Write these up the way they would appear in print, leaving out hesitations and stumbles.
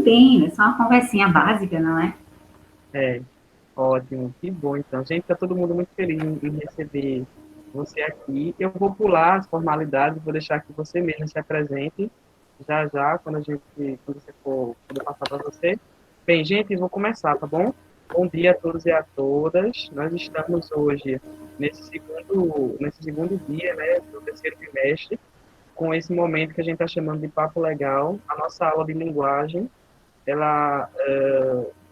bem, é só uma conversinha básica, não é? É, ótimo, que bom então. Gente, está todo mundo muito feliz em receber você aqui. Eu vou pular as formalidades, vou deixar que você mesmo se apresente já já, quando você for, quando eu passar para você. Bem, gente, vou começar, tá bom? Bom dia a todos e a todas. Nós estamos hoje nesse segundo dia, né, do terceiro bimestre, com esse momento que a gente está chamando de papo legal. A nossa aula de linguagem, ela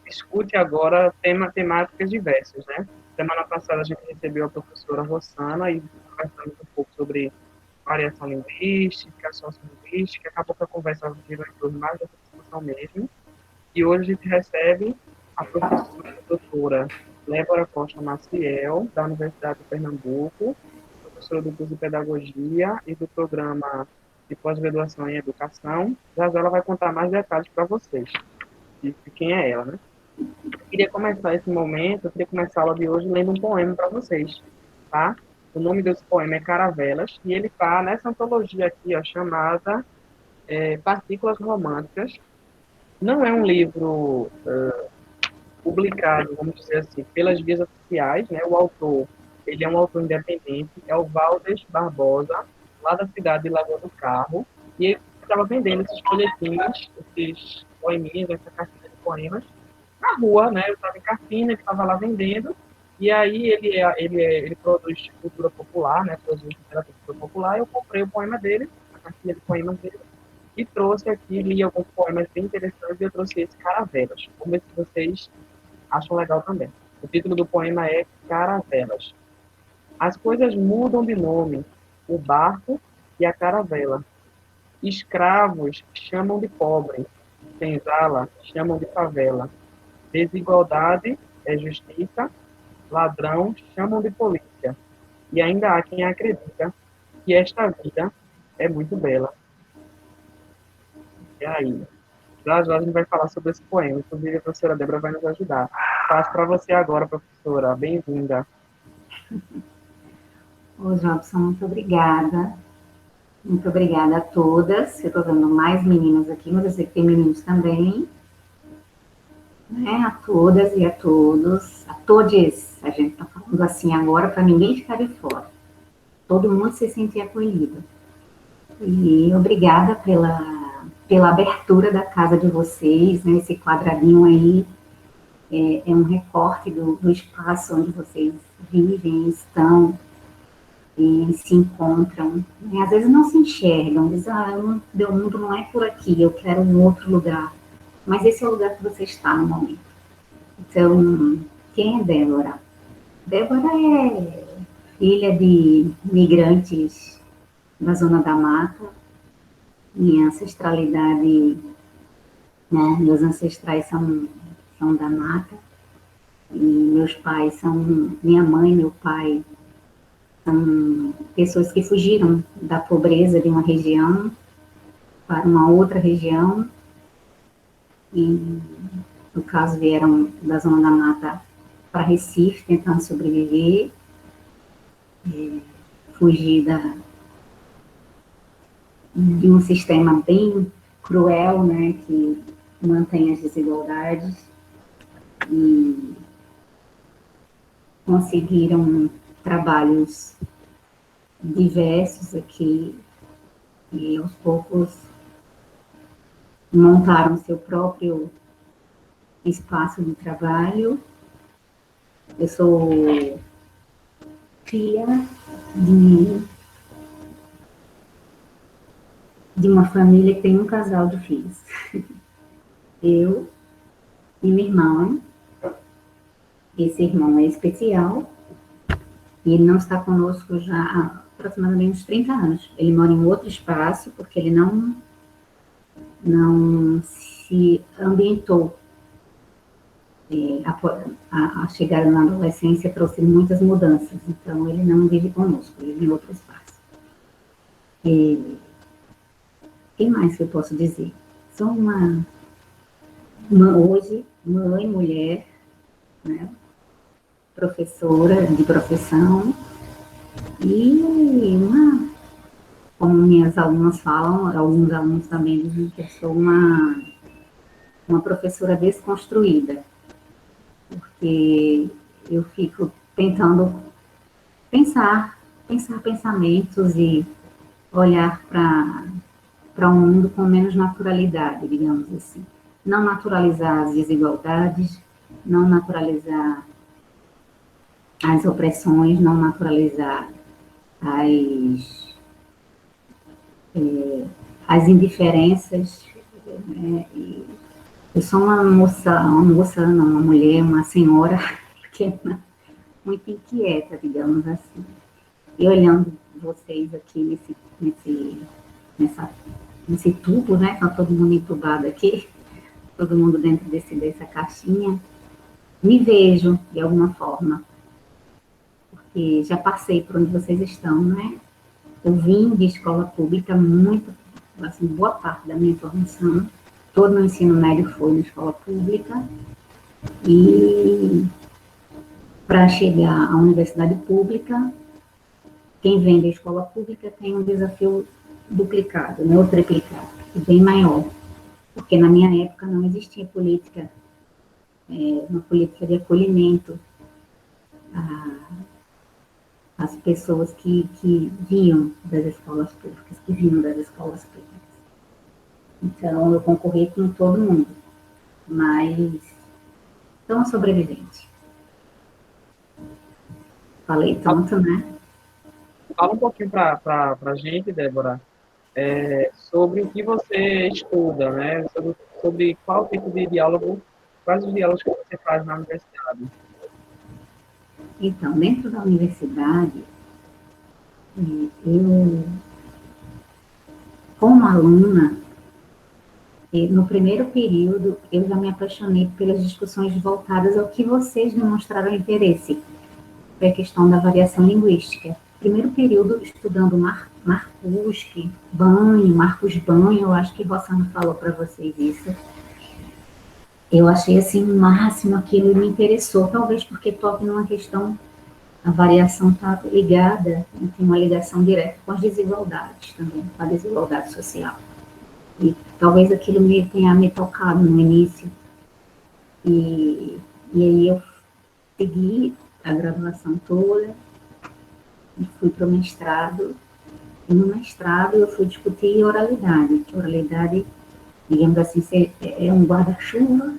discute agora temáticas diversas, né? Semana passada a gente recebeu a professora Rossana e conversamos um pouco sobre variação linguística, sociolinguística, acabou que a conversa virou em torno mais dessa discussão mesmo. E hoje a gente recebe a professora a doutora Lébora Costa Maciel, da Universidade de Pernambuco, professora do curso de Pedagogia e do programa de pós-graduação em Educação. Já já ela vai contar mais detalhes para vocês de quem é ela, né? Eu queria começar esse momento, eu queria começar a aula de hoje lendo um poema para vocês, tá? O nome desse poema é Caravelas, e ele está nessa antologia aqui, ó, chamada Partículas Românticas. Não é um livro publicado, vamos dizer assim, pelas vias oficiais, né? O autor, ele é um autor independente, é o Valdes Barbosa, lá da cidade de Lagoa do Carro, e ele estava vendendo esses folhetinhos, esses poeminhas, essa cartilha de poemas, na rua, né? Eu estava em Carpina, ele estava lá vendendo, e aí ele produz cultura popular, né? Produz literatura popular, eu comprei o poema dele, a cartilha de poemas dele, e trouxe aqui, li alguns poemas bem interessantes, e eu trouxe esse Caravelas. Vamos ver se vocês acham legal também. O título do poema é Caravelas. As coisas mudam de nome, o barco e a caravela. Escravos chamam de pobre, senzala chamam de favela. Desigualdade é justiça, ladrão chamam de polícia. E ainda há quem acredita que esta vida é muito bela. E aí? Já já a gente vai falar sobre esse poema. Inclusive, a professora Débora vai nos ajudar. Passo para você agora, professora. Bem-vinda. Ô, Jobson, muito obrigada. Muito obrigada a todas. Eu estou vendo mais meninas aqui, mas eu sei que tem meninos também. Né? A todas e a todos. A todes. A gente está falando assim agora para ninguém ficar de fora. Todo mundo se sentir acolhido. E obrigada pela abertura da casa de vocês, né? Esse quadradinho aí é um recorte do espaço onde vocês vivem, estão e se encontram. Né? Às vezes não se enxergam, dizem, meu mundo não é por aqui, eu quero um outro lugar. Mas esse é o lugar que você está no momento. Então, quem é Débora? Débora é filha de migrantes da Zona da Mata. Minha ancestralidade, né, meus ancestrais são da mata. E meus pais são, minha mãe e meu pai são pessoas que fugiram da pobreza de uma região para uma outra região e, no caso, vieram da Zona da Mata para Recife, tentando sobreviver, fugir de um sistema bem cruel, né, que mantém as desigualdades e conseguiram trabalhos diversos aqui e aos poucos montaram seu próprio espaço de trabalho. Eu sou filha de, de uma família que tem um casal de filhos. Eu e meu irmão. Esse irmão é especial e ele não está conosco já há aproximadamente uns 30 anos. Ele mora em outro espaço porque ele não se ambientou. A chegada na adolescência trouxe muitas mudanças, então ele não vive conosco, ele vive em outro espaço. E o que mais que eu posso dizer? Sou hoje mãe, mulher, né, professora de profissão e como minhas alunas falam, alguns alunos também dizem que eu sou uma uma professora desconstruída, porque eu fico tentando pensar pensamentos e olhar para um mundo com menos naturalidade, digamos assim. Não naturalizar as desigualdades, não naturalizar as opressões, não naturalizar as, as indiferenças. Né? Eu sou uma moça não, uma mulher, uma senhora que é muito inquieta, digamos assim. E olhando vocês aqui nessa, nesse tubo, né? Está todo mundo entubado aqui, todo mundo dentro dessa caixinha. Me vejo de alguma forma, porque já passei por onde vocês estão, né? Eu vim de escola pública, muito, assim, boa parte da minha formação, todo o meu ensino médio foi na escola pública, e para chegar à universidade pública, quem vem da escola pública tem um desafio duplicado, né, ou triplicado, bem maior, porque na minha época não existia política, uma política de acolhimento às pessoas que vinham das escolas públicas, que vinham das escolas públicas. Então, eu concorri com todo mundo, mas sou uma sobrevivente. Falei tanto, né? Fala um pouquinho para a gente, Débora, sobre o que você estuda, né? Sobre qual tipo de diálogo, quais os diálogos que você faz na universidade. Então, dentro da universidade, eu, como aluna, no primeiro período, eu já me apaixonei pelas discussões voltadas ao que vocês demonstraram interesse, que é a questão da variação linguística. Primeiro período, estudando Marcos Banho, eu acho que Rossana falou para vocês isso. Eu achei assim o máximo, aquilo me interessou, talvez porque toque numa questão, a variação está ligada, tem uma ligação direta com as desigualdades também, com a desigualdade social. E talvez aquilo tenha me tocado no início. E aí eu segui a graduação toda e fui para o mestrado. E no mestrado eu fui discutir oralidade. Oralidade, digamos assim, é um guarda-chuva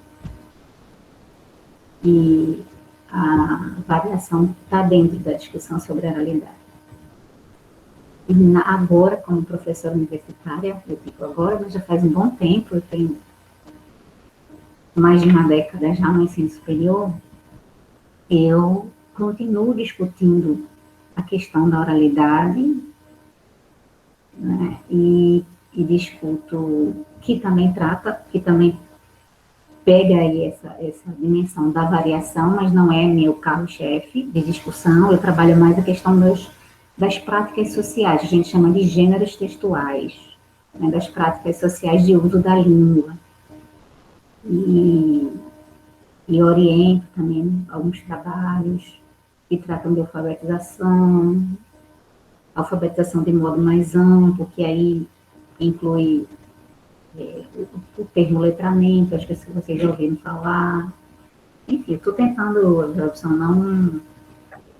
e a variação está dentro da discussão sobre a oralidade. E agora, como professora universitária, eu digo agora, mas já faz um bom tempo, eu tenho mais de uma década já no ensino superior, eu continuo discutindo a questão da oralidade, né, e discuto, que também pega aí essa dimensão da variação, mas não é meu carro-chefe de discussão, eu trabalho mais a questão das práticas sociais, a gente chama de gêneros textuais, né, das práticas sociais de uso da língua. E oriento também alguns trabalhos que tratam de alfabetização de modo mais amplo, que aí inclui o termo letramento, acho que vocês já ouviram falar. Enfim, estou tentando, Robson,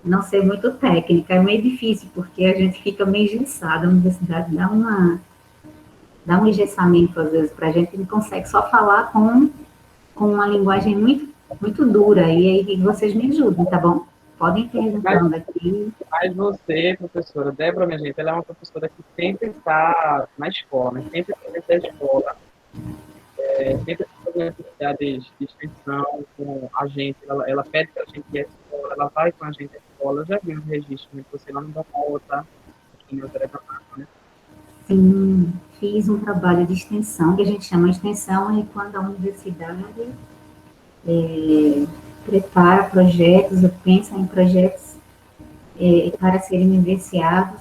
não ser muito técnica, é meio difícil, porque a gente fica meio engessado, a universidade dá um engessamento, às vezes, para a gente, não consegue só falar com uma linguagem muito dura, e aí vocês me ajudem, tá bom? Podem ir perguntando aqui. Mas você, professora, Débora, minha gente, ela é uma professora que sempre está na escola, né? Sempre está dentro da escola, sempre está fazendo atividades de extensão com a gente, ela pede para a gente ir à escola, ela vai com a gente à escola, eu já vi uns registros de você lá no Dakota, aqui no Telecampo, né? Sim, fiz um trabalho de extensão, que a gente chama de extensão, é quando a universidade prepara projetos, ou pensa em projetos para serem vivenciados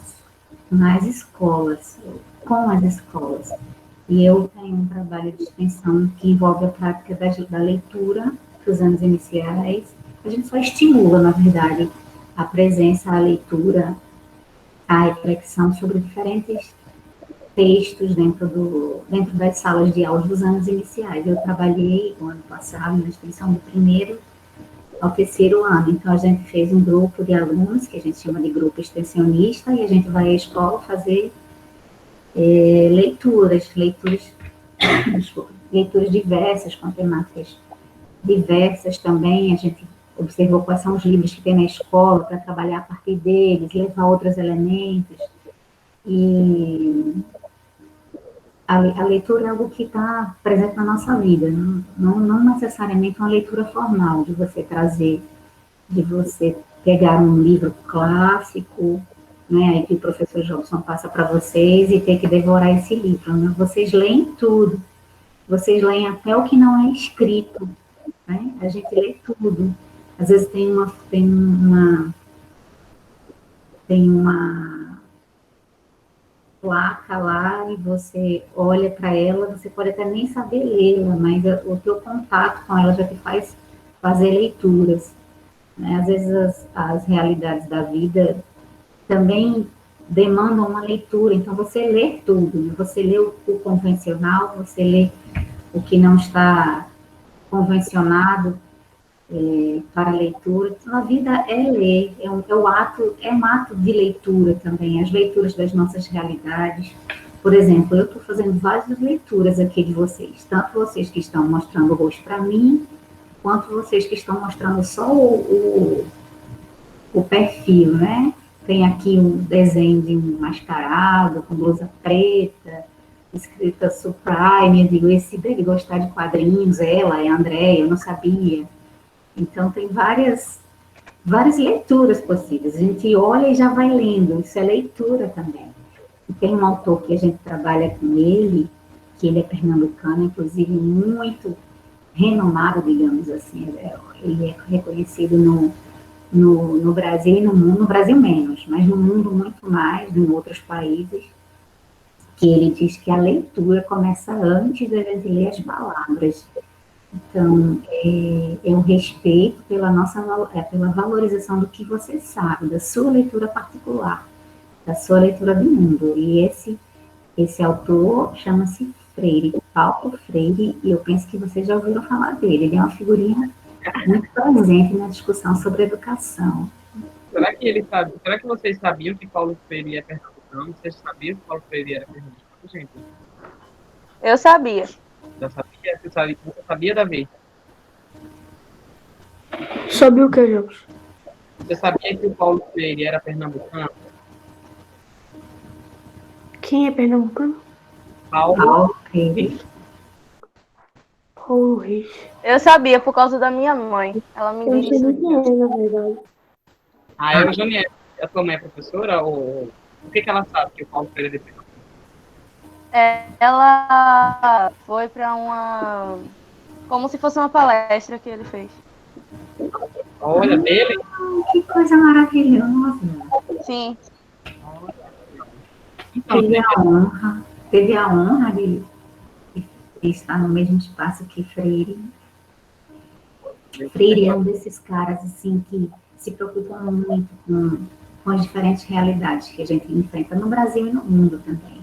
nas escolas, com as escolas. E eu tenho um trabalho de extensão que envolve a prática da leitura para os anos iniciais. A gente só estimula, na verdade, a presença, a leitura, a reflexão sobre diferentes textos dentro das salas de aula dos anos iniciais. Eu trabalhei o ano passado na extensão do primeiro ao terceiro ano, então a gente fez um grupo de alunos, que a gente chama de grupo extensionista, e a gente vai à escola fazer leituras diversas, com temáticas diversas também. A gente observou quais são os livros que tem na escola para trabalhar a partir deles, levar outros elementos. E a leitura é algo que está presente na nossa vida, não necessariamente uma leitura formal, de você pegar um livro clássico, né, aí que o professor Jobson passa para vocês e ter que devorar esse livro. Né? Vocês leem tudo, vocês leem até o que não é escrito, né? A gente lê tudo. Às vezes tem uma placa lá e você olha para ela, você pode até nem saber lê-la, mas o teu contato com ela já te faz fazer leituras. Né? Às vezes as realidades da vida também demandam uma leitura, então você lê tudo, né? Você lê o convencional, você lê o que não está convencionado para leitura. Então, a vida é ler, é um ato de leitura também, as leituras das nossas realidades. Por exemplo, eu estou fazendo várias leituras aqui de vocês, tanto vocês que estão mostrando o rosto para mim, quanto vocês que estão mostrando só o perfil, né? Tem aqui um desenho de um mascarado, com blusa preta, escrita Suprime. Eu digo, esse deve gostar de quadrinhos, ela é a Andréia, eu não sabia. Então, tem várias leituras possíveis. A gente olha e já vai lendo, isso é leitura também. E tem um autor que a gente trabalha com ele, que ele é pernambucano, inclusive muito renomado, digamos assim. Ele é reconhecido no Brasil e no mundo, no Brasil menos, mas no mundo muito mais, em outros países, que ele diz que a leitura começa antes da gente ler as palavras. Então, é um respeito pela valorização do que você sabe, da sua leitura particular, da sua leitura do mundo. E esse autor chama-se Freire, Paulo Freire, e eu penso que vocês já ouviram falar dele. Ele é uma figurinha muito presente na discussão sobre educação. Será que ele sabe? Será que vocês sabiam que Paulo Freire é pernambucano? Vocês sabiam que Paulo Freire era pernambucano, gente? Eu sabia. Já sabia? Você sabia, Davi? Sabia o que, Jobs? Você sabia que o Paulo Freire era pernambucano? Quem é pernambucano? Paulo Freire. Paulo Reis. Eu sabia por causa da minha mãe. Ela me Eu não disse sei isso. nem quem é, na verdade. Ah, a Eugênia, a tua mãe é professora? Ou o que ela sabe que o Paulo Freire é de Pernambuco? Ela foi para uma... como se fosse uma palestra que ele fez. Olha, dele? Que coisa maravilhosa. Sim. Então, Teve a honra de estar no mesmo espaço que Freire. Freire é um desses caras, assim, que se preocupam muito com as diferentes realidades que a gente enfrenta no Brasil e no mundo também.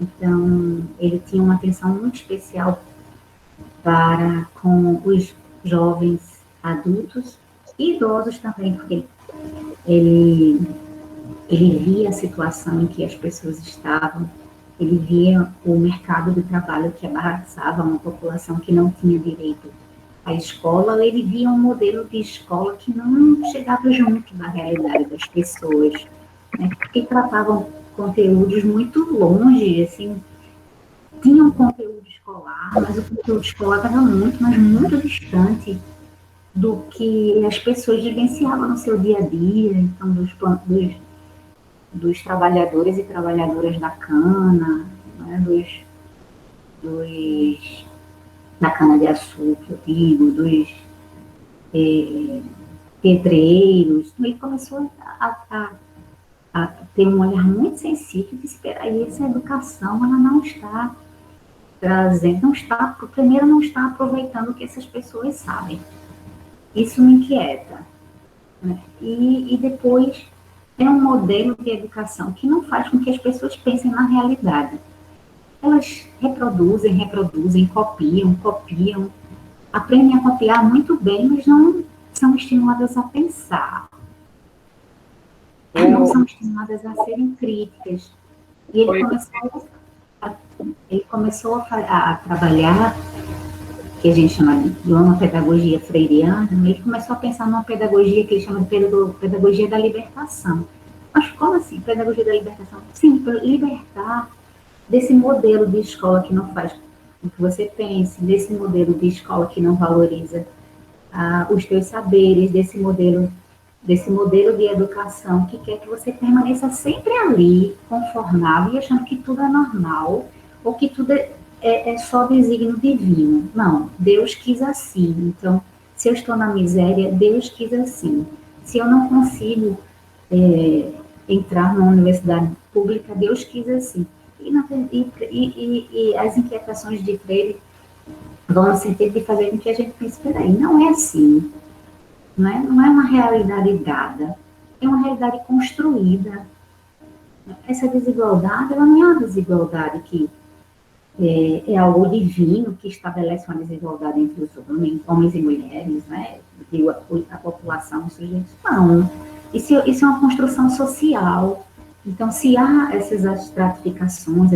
Então, ele tinha uma atenção muito especial com os jovens adultos e idosos também, porque ele via a situação em que as pessoas estavam, ele via o mercado de trabalho que abraçava uma população que não tinha direito à escola, ele via um modelo de escola que não chegava junto da realidade das pessoas, né, porque tratavam conteúdos muito longe, assim, tinham conteúdo escolar, mas o conteúdo escolar estava muito, mas muito distante do que as pessoas vivenciavam no seu dia a dia, então dos trabalhadores e trabalhadoras da cana, né, da cana-de-açúcar, eu digo, dos pedreiros. Ele começou a ter um olhar muito sensível e disse, peraí, essa educação, ela não está trazendo, primeiro não está aproveitando o que essas pessoas sabem. Isso me inquieta. Né? E depois é um modelo de educação que não faz com que as pessoas pensem na realidade. Elas reproduzem, copiam, aprendem a copiar muito bem, mas não são estimuladas a pensar. Não são estimuladas a serem críticas. E ele começou a trabalhar, que a gente chama de uma pedagogia freiriana, ele começou a pensar numa pedagogia que ele chama de pedagogia da libertação. Mas como assim, pedagogia da libertação? Sim, para libertar desse modelo de escola que não faz o que você pense, desse modelo de escola que não valoriza os teus saberes, desse modelo de educação que quer que você permaneça sempre ali, conformável e achando que tudo é normal, ou que tudo é só desígnio divino. Não, Deus quis assim. Então, se eu estou na miséria, Deus quis assim. Se eu não consigo entrar na universidade pública, Deus quis assim. E as inquietações de Freire vão no sentido de fazer com que a gente pense, peraí, não é assim. Não é uma realidade dada, é uma realidade construída. Essa desigualdade, ela não é uma desigualdade que é algo divino que estabelece uma desigualdade entre os homens e mulheres, né? A população, os sujeitos. Não. Isso é uma construção social. Então, se há essas estratificações,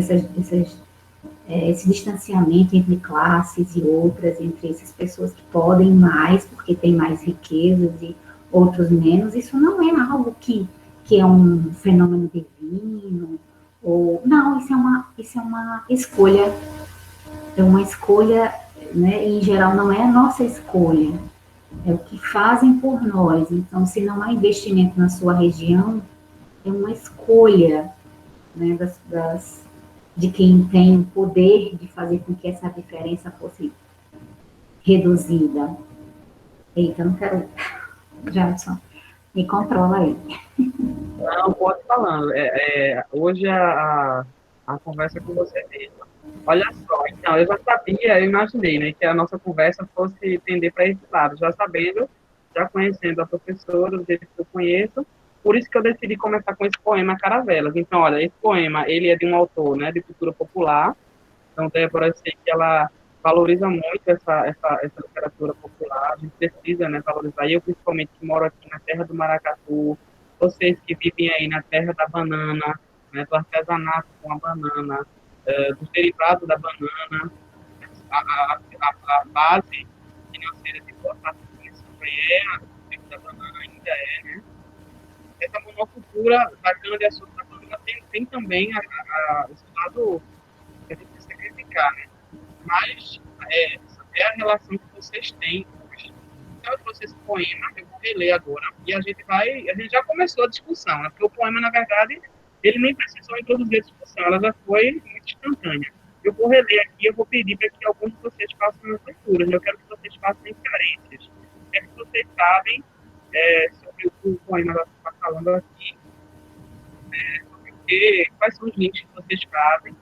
esse distanciamento entre classes e outras, entre essas pessoas que podem mais, porque têm mais riquezas e outros menos, isso não é algo que é um fenômeno divino, ou não, isso é uma escolha, né, e em geral não é a nossa escolha, é o que fazem por nós. Então, se não há investimento na sua região, é uma escolha, né, de quem tem o poder de fazer com que essa diferença fosse reduzida. Eita, não quero... Jadson, me controla aí. Não, pode falando. Hoje a conversa é com você mesmo. Olha só, então, eu já sabia, eu imaginei, né, que a nossa conversa fosse tender para esse lado, já conhecendo a professora, do jeito que eu conheço, por isso que eu decidi começar com esse poema Caravelas. Então, olha, esse poema, ele é de um autor, né, de cultura popular, então, Débora, eu sei que ela valoriza muito essa literatura popular, a gente precisa, né, valorizar, e eu principalmente que moro aqui na terra do maracatu, vocês que vivem aí na terra da banana, né, do artesanato com a banana, dos derivados da banana, a base financeira de boa parte disso é a cultivo da banana, ainda né? Essa monocultura da cana-de-açúcar da banana tem também esse lado que a gente precisa criticar, né? Mas é a relação que vocês têm hoje. Então, eu trouxe esse poema, eu vou reler agora, e a gente já começou a discussão, né? Porque o poema, na verdade, ele nem precisou introduzir a discussão, ela já foi muito instantânea. Eu vou reler aqui, eu vou pedir para que alguns de vocês façam as leituras, eu quero que vocês façam carências. O que é que vocês sabem sobre o que o poema está falando aqui, sobre quais são os links que vocês fazem,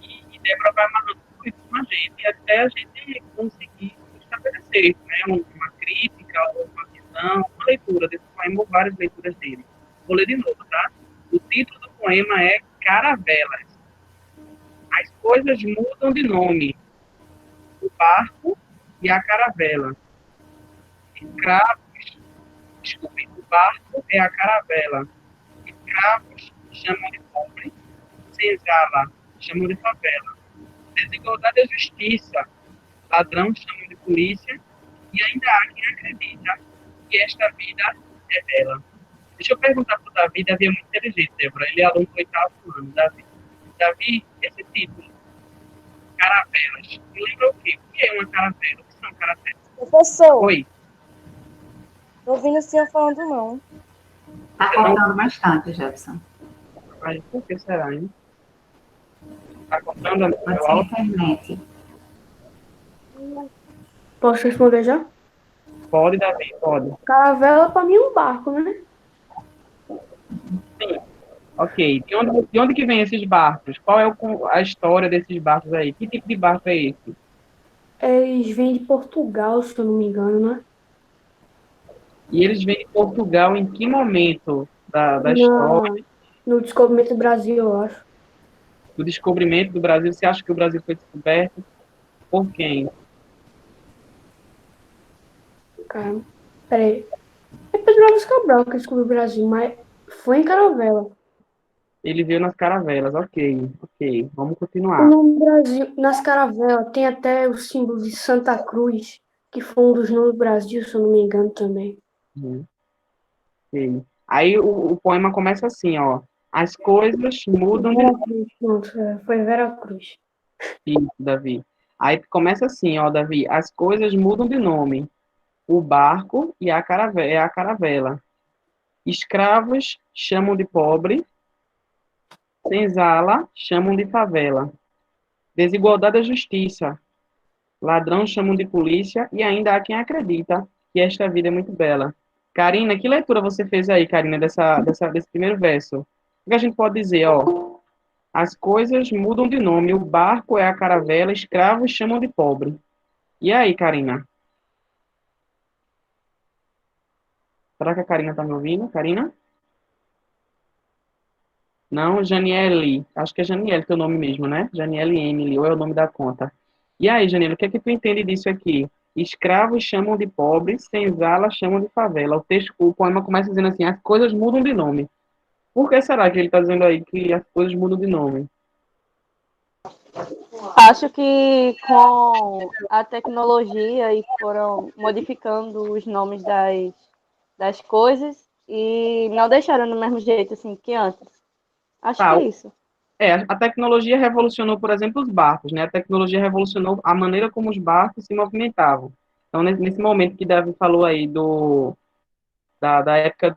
e Débora vai amarrando tudo isso com a gente, e até a gente conseguir estabelecer, né, uma crítica, ou uma visão, uma leitura desse poema, ou várias leituras dele. Vou ler de novo, tá? O título do poema é Caravelas. As coisas mudam de nome. O barco e a caravela. O barco é a caravela. Escravos chamam de pobre. Senzala chamam de favela. Desigualdade é justiça. Ladrão chamam de polícia. E ainda há quem acredita que esta vida é bela. Deixa eu perguntar para o Davi. Davi é muito inteligente, Débora. Ele é aluno do 8º ano. Davi, esse título, Caravelas, me lembra o quê? O que é uma caravela? O que são caravelas? Professor, Oi. não ouvindo o senhor falando, não. Está cortando bastante, Jefferson. Mas por que será, hein? Está cortando a Pode ser a internet. Posso responder já? Pode, Davi, pode. Caravela pra mim é um barco, né? Sim. Ok. De onde que vem esses barcos? Qual é a história desses barcos aí? Que tipo de barco é esse? Eles vêm de Portugal, se eu não me engano, né? E eles vêm de Portugal em que momento, da história, No descobrimento do Brasil, eu acho. do descobrimento do Brasil. Você acha que o Brasil foi descoberto por quem? Cara, peraí. É Pedro Álvares Cabral que descobriu o Brasil, mas foi em Caravela. Ele veio nas caravelas, ok, ok. Vamos O continuar. nome Brasil, nas caravelas, tem até o símbolo de Santa Cruz, que foi um dos nomes do Brasil, se eu não me engano também. Uhum, ok. Aí o poema começa assim, ó. As coisas mudam de Vera Cruz, pronto, foi Vera Cruz. nome, Davi. Aí começa assim, ó, Davi. As coisas mudam de nome. O barco e a caravela. Escravos chamam de pobre, senzala chamam de favela. Desigualdade é justiça. Ladrão chamam de polícia e ainda há quem acredita que esta vida é muito bela. Karina, que leitura você fez aí, Karina, desse primeiro verso? O que a gente pode dizer, ó? As coisas mudam de nome, o barco é a caravela, escravos chamam de pobre. E aí, Karina? Será que a Karina tá me ouvindo? Karina? Não, Janiele. Acho que é Janiele teu nome mesmo, né? Janiele Emily, ou é o nome da conta. E aí, Janiele, o que é que tu entende disso aqui? Escravos chamam de pobre, senzala chamam de favela. O poema começa dizendo assim, as coisas mudam de nome. Por que será que ele está dizendo aí que as coisas mudam de nome? Acho que com a tecnologia e foram modificando os nomes das coisas e não deixaram do mesmo jeito assim que antes. Acho que Tá, é isso. a tecnologia revolucionou, por exemplo, os barcos, né? A tecnologia revolucionou a maneira como os barcos se movimentavam. Então, nesse momento que Davi falou aí da época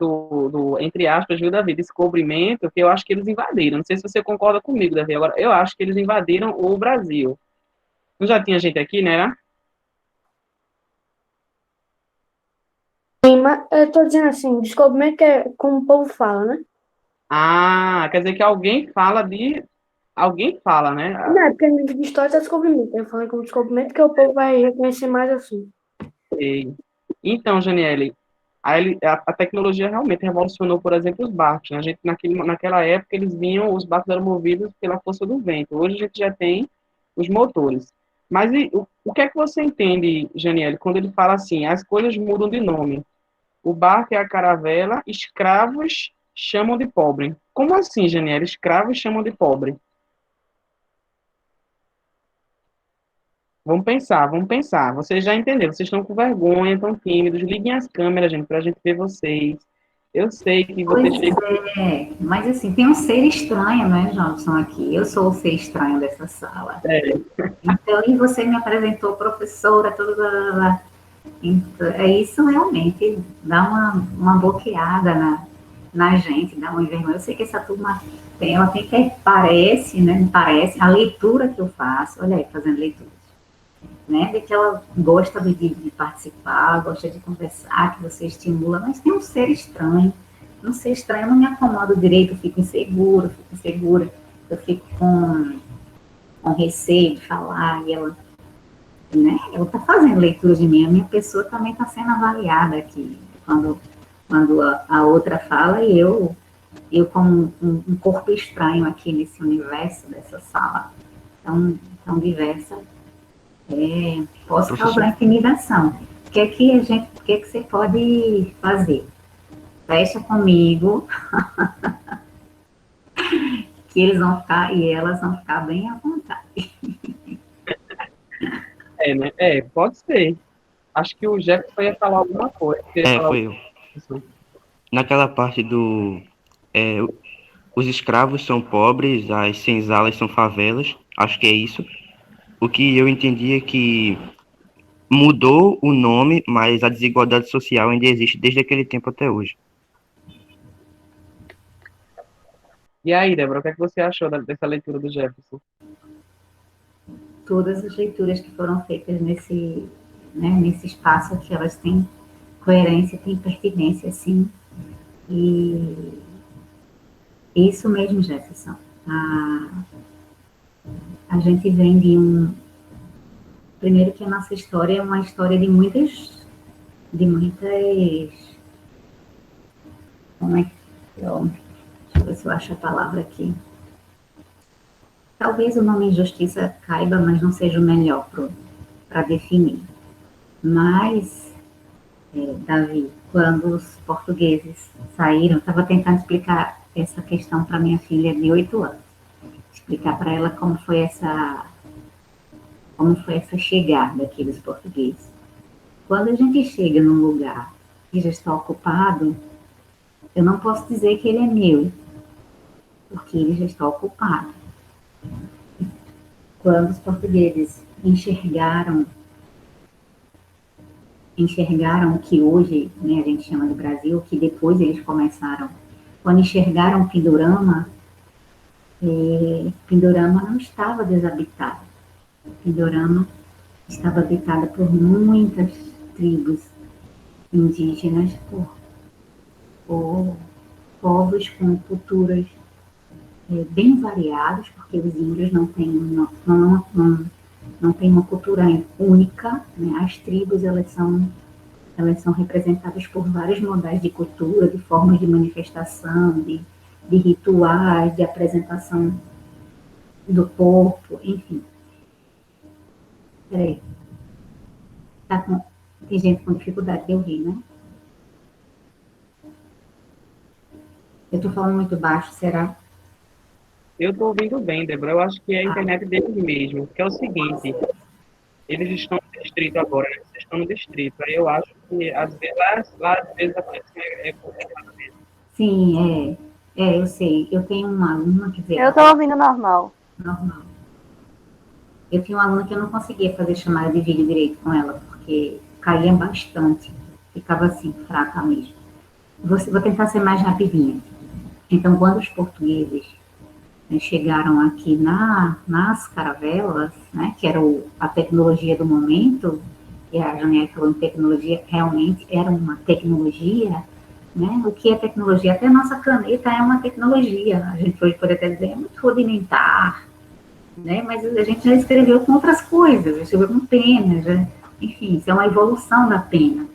entre aspas, viu, Davi, descobrimento, que eu acho que eles invadiram. Não sei se você concorda comigo, Davi. Agora, eu acho que eles invadiram o Brasil. Não já tinha gente aqui, né? Sim, mas eu tô dizendo assim, descobrimento é como o povo fala, né? Ah, quer dizer que alguém fala de... Alguém fala, né? Não, é porque no livro de história é descobrimento. Eu falei como descobrimento que o povo vai reconhecer mais assim. Ok. Então, Janiele, a tecnologia realmente revolucionou, por exemplo, os barcos, né? A gente, naquela época, os barcos eram movidos pela força do vento. Hoje a gente já tem os motores. Mas o que é que você entende, Janiele, quando ele fala assim, as coisas mudam de nome? O barco é a caravela, escravos chamam de pobre. Como assim, Janiele? Escravos chamam de pobre? Vamos pensar, vamos pensar. Vocês já entenderam, vocês estão com vergonha, estão tímidos. Liguem as câmeras, gente, para a gente ver vocês. Eu sei que Pois vocês ficam. é, mas assim, tem um ser estranho, né, Johnson, aqui. Eu sou o ser estranho dessa sala. É, Então, e você me apresentou professora, tudo, blá, blá, blá. Então, isso realmente dá uma bloqueada na gente, dá uma envergonha. Eu sei que essa turma ela tem que, parece, né, parece, a leitura que eu faço, olha aí, fazendo leitura, né, de que ela gosta de participar, gosta de conversar, que você estimula, mas tem um ser estranho. Um ser estranho, eu não me acomodo direito, eu fico insegura, eu fico com receio de falar, e ela, né, ela está fazendo leitura de mim, a minha pessoa também está sendo avaliada aqui, quando a outra fala, e eu como um corpo estranho aqui nesse universo dessa sala tão diversa, posso Professor, causar intimidação. O que você pode fazer? Fecha comigo, que eles vão ficar e elas vão ficar bem à vontade. né? É, pode ser. Acho que o Jefferson ia falar alguma coisa. Você ia falar foi alguma eu. coisa. Naquela parte do. é, os escravos são pobres, as senzalas são favelas, acho que é isso. O que eu entendi é que mudou o nome, mas a desigualdade social ainda existe desde aquele tempo até hoje. E aí, Débora, o que é que você achou dessa leitura do Jefferson? Todas as leituras que foram feitas nesse espaço aqui, elas têm coerência, têm pertinência, sim. E isso mesmo, Jefferson. A gente vem de um. Primeiro que a nossa história é uma história de muitas. Como é, Então, deixa eu ver se eu acho a palavra aqui. Talvez o nome injustiça caiba, mas não seja o melhor para definir. Mas, Davi, quando os portugueses saíram, eu estava tentando explicar essa questão para minha filha de 8 anos. Explicar para ela como foi essa chegada aqui dos portugueses. Quando a gente chega num lugar que já está ocupado, eu não posso dizer que ele é meu, porque ele já está ocupado. Quando os portugueses enxergaram o que hoje, né, a gente chama de Brasil, que depois eles começaram, quando enxergaram Pindorama, Pindorama não estava desabitado. Pindorama estava habitada por muitas tribos indígenas, por povos com culturas bem variadas, porque os índios não têm uma cultura única, né? As tribos elas são representadas por vários modais de cultura, de formas de manifestação, de rituais, de apresentação do corpo, enfim. Peraí. Tem gente com dificuldade de ouvir, né? Eu estou falando muito baixo, será? Eu estou ouvindo bem, Débora. Eu acho que é a internet deles mesmo, que é o seguinte, eles estão no distrito agora, né? Vocês estão no distrito. Aí eu acho que às vezes aparece complicado mesmo. Sim, eu sei. Eu tenho uma aluna, quer dizer... Eu estou ouvindo normal. Normal. Eu tinha uma aluna que eu não conseguia fazer chamada de vídeo direito com ela, porque caía bastante. Ficava assim, fraca mesmo. Vou tentar ser mais rapidinha. Então, quando os portugueses chegaram aqui nas caravelas, né, que era a tecnologia do momento, e a Janiele falou em tecnologia, realmente era uma tecnologia, né? O que é tecnologia? Até a nossa caneta é uma tecnologia. A gente hoje pode até dizer, é muito rudimentar, né? Mas a gente já escreveu com outras coisas, já escreveu com pena, enfim, isso é uma evolução da pena.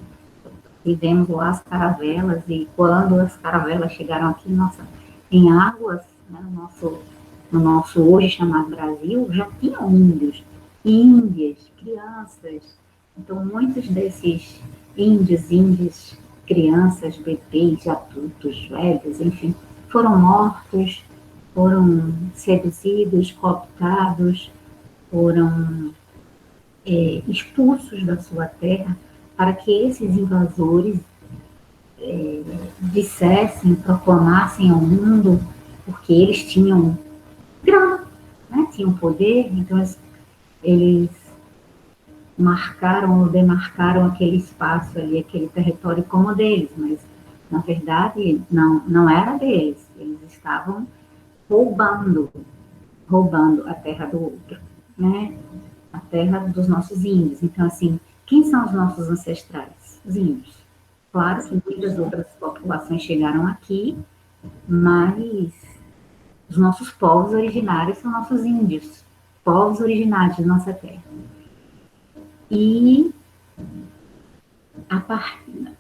Vivemos lá as caravelas, e quando as caravelas chegaram aqui, em águas, né, no nosso hoje chamado Brasil, já tinham índios, índias, crianças. Então, muitos desses índios, crianças, bebês, adultos, velhos, enfim, foram mortos, foram seduzidos, cooptados, foram expulsos da sua terra, para que esses invasores dissessem, proclamassem ao mundo, porque eles tinham grana, né? Tinham poder, então eles marcaram ou demarcaram aquele espaço ali, aquele território como deles, mas na verdade não era deles, eles estavam roubando a terra do outro, né? A terra dos nossos índios. Então, assim, quem são os nossos ancestrais? Os índios. Claro que muitas outras populações chegaram aqui, mas os nossos povos originários são nossos índios, povos originários de nossa terra. E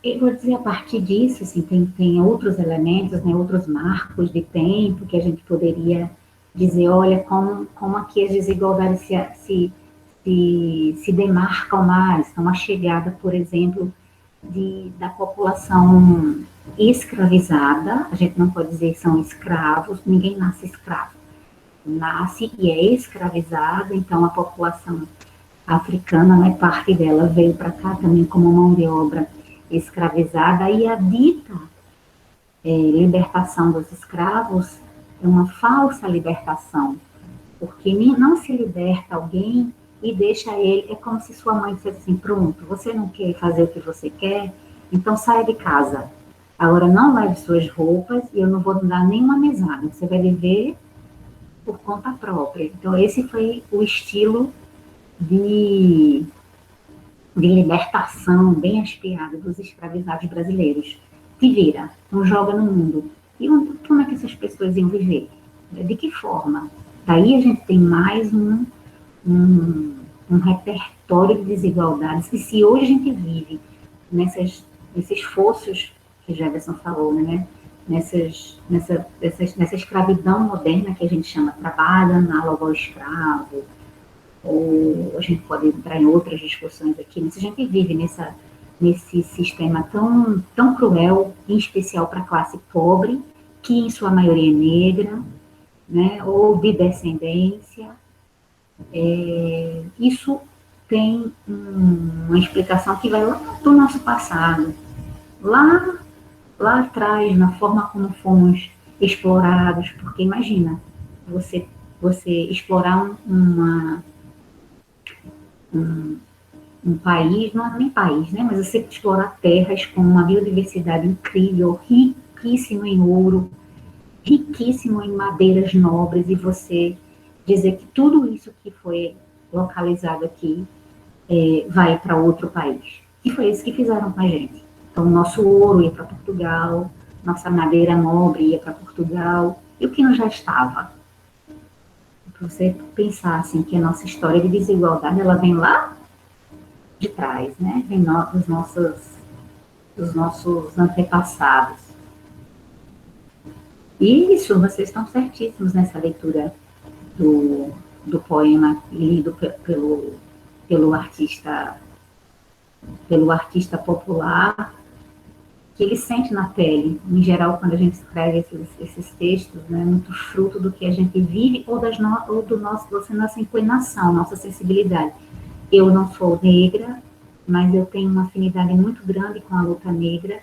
eu vou dizer, a partir disso, assim, tem outros elementos, né, outros marcos de tempo que a gente poderia dizer, olha, como aqui as desigualdades se demarcam mais. Então, a chegada, por exemplo, da população escravizada, a gente não pode dizer que são escravos, ninguém nasce escravo. Nasce e é escravizado, então a população africana, né, parte dela veio para cá também como mão de obra escravizada, e a dita libertação dos escravos é uma falsa libertação, porque não se liberta alguém e deixa ele, é como se sua mãe dissesse assim, pronto, você não quer fazer o que você quer, então saia de casa. Agora não leve suas roupas e eu não vou dar nenhuma mesada, você vai viver por conta própria. Então esse foi o estilo de libertação bem aspirada dos escravizados brasileiros. Te vira, não joga no mundo. E como é que essas pessoas iam viver? De que forma? Daí a gente tem mais um repertório de desigualdades, que se hoje a gente vive nesses fossos que Jefferson falou, né? nessa escravidão moderna que a gente chama trabalho análogo ao escravo, ou a gente pode entrar em outras discussões aqui, mas a gente vive nesse sistema tão cruel, em especial para a classe pobre, que em sua maioria é negra, né, ou de descendência. Isso tem uma explicação que vai lá do nosso passado, lá atrás, na forma como fomos explorados, porque imagina, você explorar um país, não é nem país, né, mas você explorar terras com uma biodiversidade incrível, riquíssimo em ouro, riquíssimo em madeiras nobres, e você dizer que tudo isso que foi localizado aqui vai para outro país. E foi isso que fizeram com a gente. Então, nosso ouro ia para Portugal, nossa madeira nobre ia para Portugal, e o que não já estava? Para você pensar assim, que a nossa história de desigualdade, ela vem lá de trás, né? Vem dos nossos antepassados. E isso, vocês estão certíssimos nessa leitura do poema lido pelo artista popular, que ele sente na pele. Em geral, quando a gente escreve esses textos, né, é muito fruto do que a gente vive ou do nossa inclinação, nossa sensibilidade. Eu não sou negra, mas eu tenho uma afinidade muito grande com a luta negra,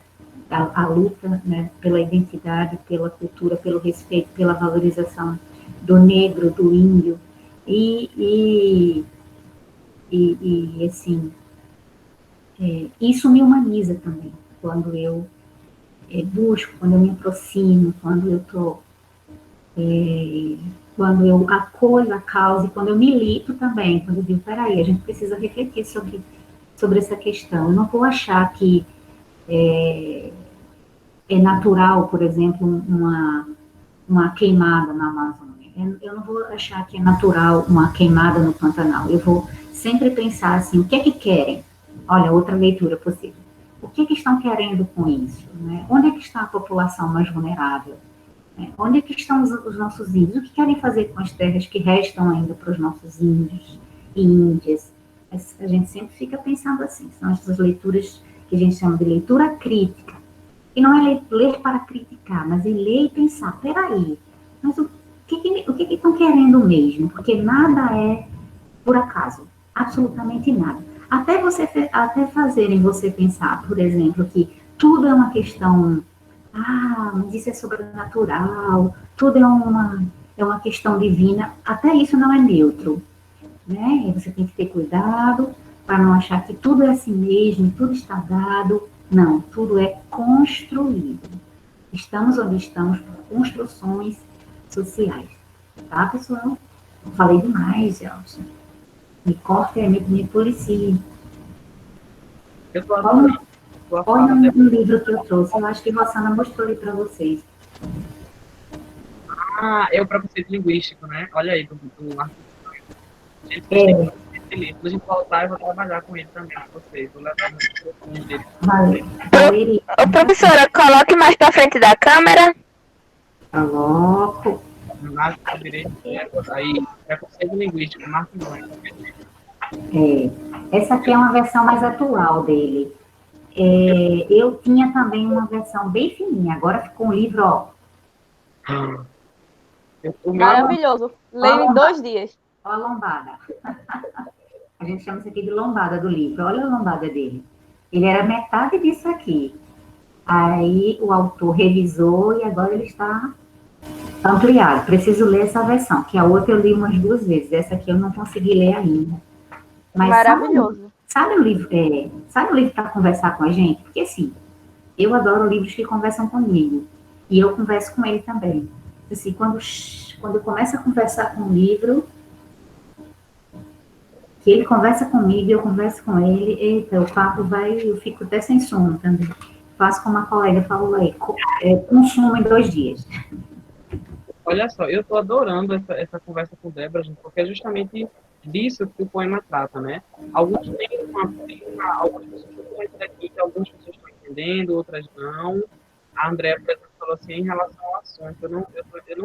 a luta, né, pela identidade, pela cultura, pelo respeito, pela valorização do negro, do índio, e assim, isso me humaniza também, quando eu busco, quando eu me aproximo, quando eu acolho a causa, e quando eu milito também, quando eu digo, peraí, a gente precisa refletir sobre essa questão. Eu não vou achar que é natural, por exemplo, uma queimada na Amazônia. Eu não vou achar que é natural uma queimada no Pantanal. Eu vou sempre pensar assim, o que é que querem? Olha, outra leitura possível. O que é que estão querendo com isso? Né? Onde é que está a população mais vulnerável? Onde é que estão os nossos índios? O que querem fazer com as terras que restam ainda para os nossos índios e índias? A gente sempre fica pensando assim. São essas leituras que a gente chama de leitura crítica. E não é ler para criticar, mas é ler e pensar, peraí, mas o que estão querendo mesmo? Porque nada é por acaso, absolutamente nada. Até fazerem você pensar, por exemplo, que tudo é uma questão, mas isso é sobrenatural, tudo é uma questão divina, até isso não é neutro, né? E você tem que ter cuidado para não achar que tudo é assim mesmo, tudo está dado. Não, tudo é construído. Estamos onde estamos por construções sociais. Tá, pessoal? Falei demais, Gelson. Me corta e me policie. Eu tô adorando. Olha um livro que eu trouxe. Eu acho que a Rossana mostrou ali para vocês. É o preconceito linguístico, né? Olha aí, do artigo. Esse livro. Quando a gente voltar, eu vou trabalhar com ele também com vocês. Vou levar muito profundo dele. Valeria. Ô, professora, coloque mais pra frente da câmera. Coloco. Marco direito, aí, preconceito linguístico, Marco Antônio. Essa aqui é uma versão mais atual dele. Eu tinha também uma versão bem fininha. Agora ficou um livro, ó. Maravilhoso. Leio em 2 dias. Olha a lombada. A gente chama isso aqui de lombada do livro. Olha a lombada dele. Ele era metade disso aqui. Aí o autor revisou e agora ele está ampliado. Preciso ler essa versão, que a outra eu li umas 2 vezes. Essa aqui eu não consegui ler ainda. Mas maravilhoso. Sabe o livro para conversar com a gente? Porque assim, eu adoro livros que conversam comigo. E eu converso com ele também. Assim, quando eu começo a conversar com um livro, que ele conversa comigo, eu converso com ele, eita, o papo eu fico até sem sono também. Faço como a colega falou aí, consumo em 2 dias. Olha só, eu estou adorando essa conversa com Débora, gente, porque é justamente disso que o poema trata, né? Algumas pessoas estão entendendo, outras não. A Andréa, por exemplo, falou falou assim em relação ao assunto. Eu não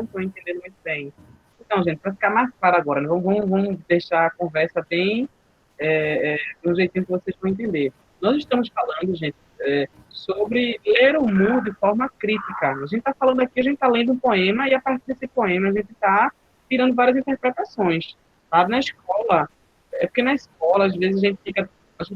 estou entendendo muito bem. Então, gente, para ficar mais claro agora, né, vamos deixar a conversa bem de um jeitinho que vocês vão entender. Nós estamos falando, gente, sobre ler o mundo de forma crítica. A gente está falando aqui, a gente está lendo um poema e a partir desse poema a gente está tirando várias interpretações. Tá? Na escola, porque na escola, às vezes, a gente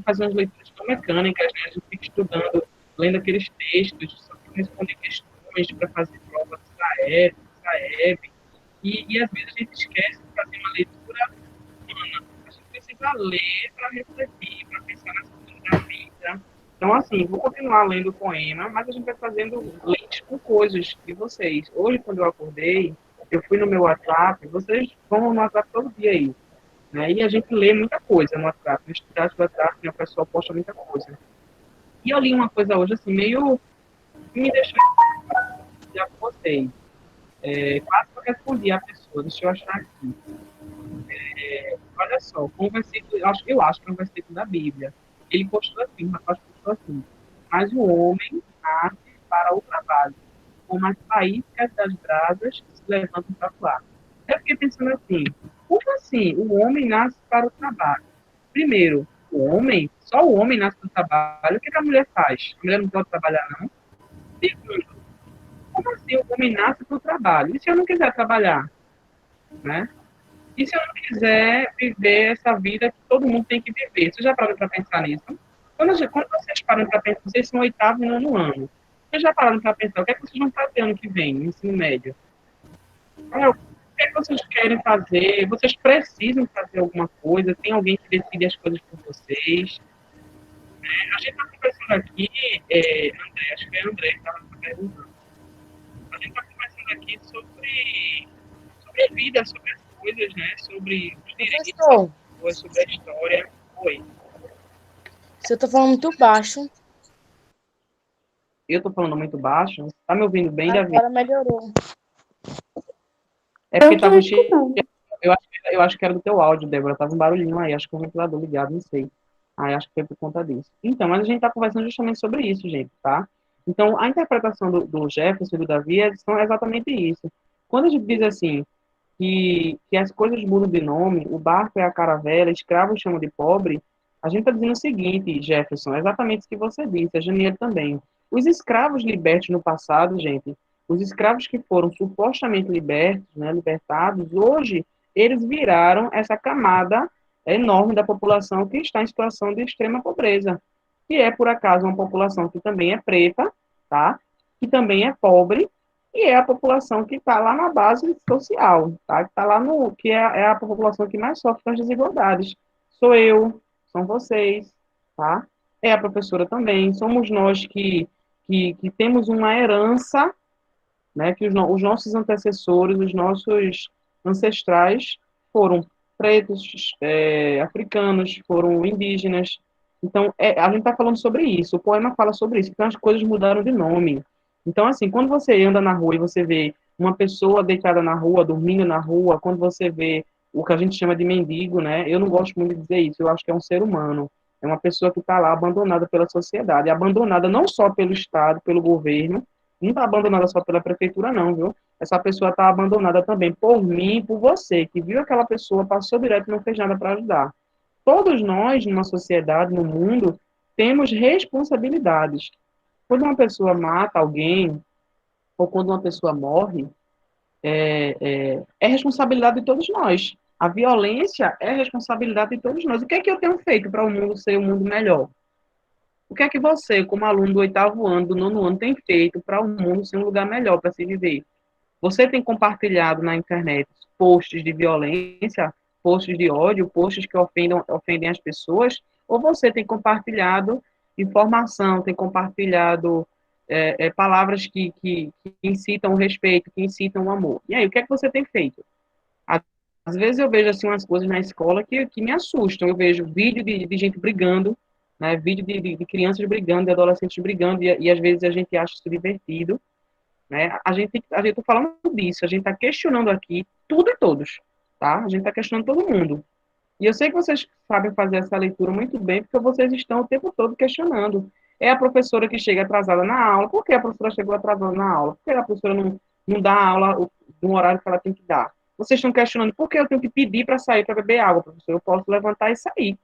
faz umas leituras tão mecânicas, né? A gente fica estudando, lendo aqueles textos, só para responder questões, para fazer provas da EB, e às vezes a gente esquece de fazer uma leitura humana. A gente precisa ler para refletir, para pensar nas coisas da vida. Então, assim, vou continuar lendo o poema, mas a gente vai fazendo links com coisas de vocês. Hoje, quando eu acordei, eu fui no meu WhatsApp, vocês vão no WhatsApp todo dia aí, né? E a gente lê muita coisa no WhatsApp, no status do WhatsApp, né, o pessoal posta muita coisa. E eu li uma coisa hoje, assim, meio que me deixou já com vocês. Quase que eu respondi a pessoa, deixa eu achar aqui. Olha só, um versículo, eu acho que é um versículo da Bíblia. Ele postou assim, o rapaz postou assim: mas o homem nasce para o trabalho, como as faíscas das brasas se levantam para o ar. Eu fiquei pensando assim, como assim o homem nasce para o trabalho? Primeiro, só o homem nasce para o trabalho, o que a mulher faz? A mulher não pode trabalhar, não? Segundo, como assim o homem nasce para o trabalho? E se eu não quiser trabalhar? Né? E se eu não quiser viver essa vida que todo mundo tem que viver? Vocês já pararam para pensar nisso? Quando vocês param para pensar, vocês são oitavo e nono ano. Vocês já pararam para pensar o que é que vocês vão fazer ano que vem, no ensino médio? O que é que vocês querem fazer? Vocês precisam fazer alguma coisa? Tem alguém que decide as coisas por vocês? A gente está conversando aqui, André, acho que é André que estava perguntando. A gente está conversando aqui sobre a vida, sobre as coisas, né? Sobre os direitos, Professor, sobre a história. Oi. você tá falando muito baixo. Eu estou falando muito baixo? Tá me ouvindo bem, Davi? Agora melhorou. É porque Eu tô estava cheio. escutando. Eu acho que era do teu áudio, Débora. Tava um barulhinho aí, acho que o ventilador ligado, não sei. Aí acho que foi por conta disso. Então, mas a gente está conversando justamente sobre isso, gente, tá? Então, a interpretação do Jefferson e do Davi são exatamente isso. Quando a gente diz assim, que as coisas mudam de nome, o barco é a caravela, escravo chama de pobre, a gente está dizendo o seguinte, Jefferson, é exatamente isso que você disse, a Janiele também. Os escravos libertos no passado, gente, os escravos que foram supostamente libertos, né, libertados, hoje eles viraram essa camada enorme da população que está em situação de extrema pobreza, que é, por acaso, uma população que também é preta, tá? Que também é pobre, e é a população que está lá na base social, tá? Que está lá no, que é a população que mais sofre com as desigualdades. Sou eu, são vocês, tá? É a professora também, somos nós que temos uma herança, né? Que os nossos antecessores, os nossos ancestrais foram pretos, africanos, foram indígenas. Então, a gente está falando sobre isso, o poema fala sobre isso, então as coisas mudaram de nome. Então, assim, quando você anda na rua e você vê uma pessoa deitada na rua, dormindo na rua, quando você vê o que a gente chama de mendigo, né? Eu não gosto muito de dizer isso, eu acho que é um ser humano. É uma pessoa que está lá abandonada pela sociedade, abandonada não só pelo Estado, pelo governo, não está abandonada só pela prefeitura, não, viu? Essa pessoa está abandonada também por mim e por você, que viu aquela pessoa, passou direto e não fez nada para ajudar. Todos nós, numa sociedade, no mundo, temos responsabilidades. Quando uma pessoa mata alguém, ou quando uma pessoa morre, é responsabilidade de todos nós. A violência é responsabilidade de todos nós. O que é que eu tenho feito para o mundo ser um mundo melhor? O que é que você, como aluno do oitavo ano, do nono ano, tem feito para o mundo ser um lugar melhor para se viver? Você tem compartilhado na internet posts de violência, posts de ódio, posts que ofendem as pessoas, ou você tem compartilhado informação, tem compartilhado palavras que incitam o respeito, que incitam o amor? E aí, o que é que você tem feito? Às vezes eu vejo assim umas coisas na escola que me assustam. Eu vejo vídeo de gente brigando, né? Vídeo de crianças brigando, de adolescentes brigando, e às vezes a gente acha isso divertido, né? A gente tá falando disso, a gente está questionando aqui tudo e todos, tá? A gente está questionando todo mundo. E eu sei que vocês sabem fazer essa leitura muito bem, porque vocês estão o tempo todo questionando. É a professora que chega atrasada na aula. Por que a professora chegou atrasada na aula? Por que a professora não dá a aula no horário que ela tem que dar? Vocês estão questionando por que eu tenho que pedir para sair para beber água, professor? Eu posso levantar e sair,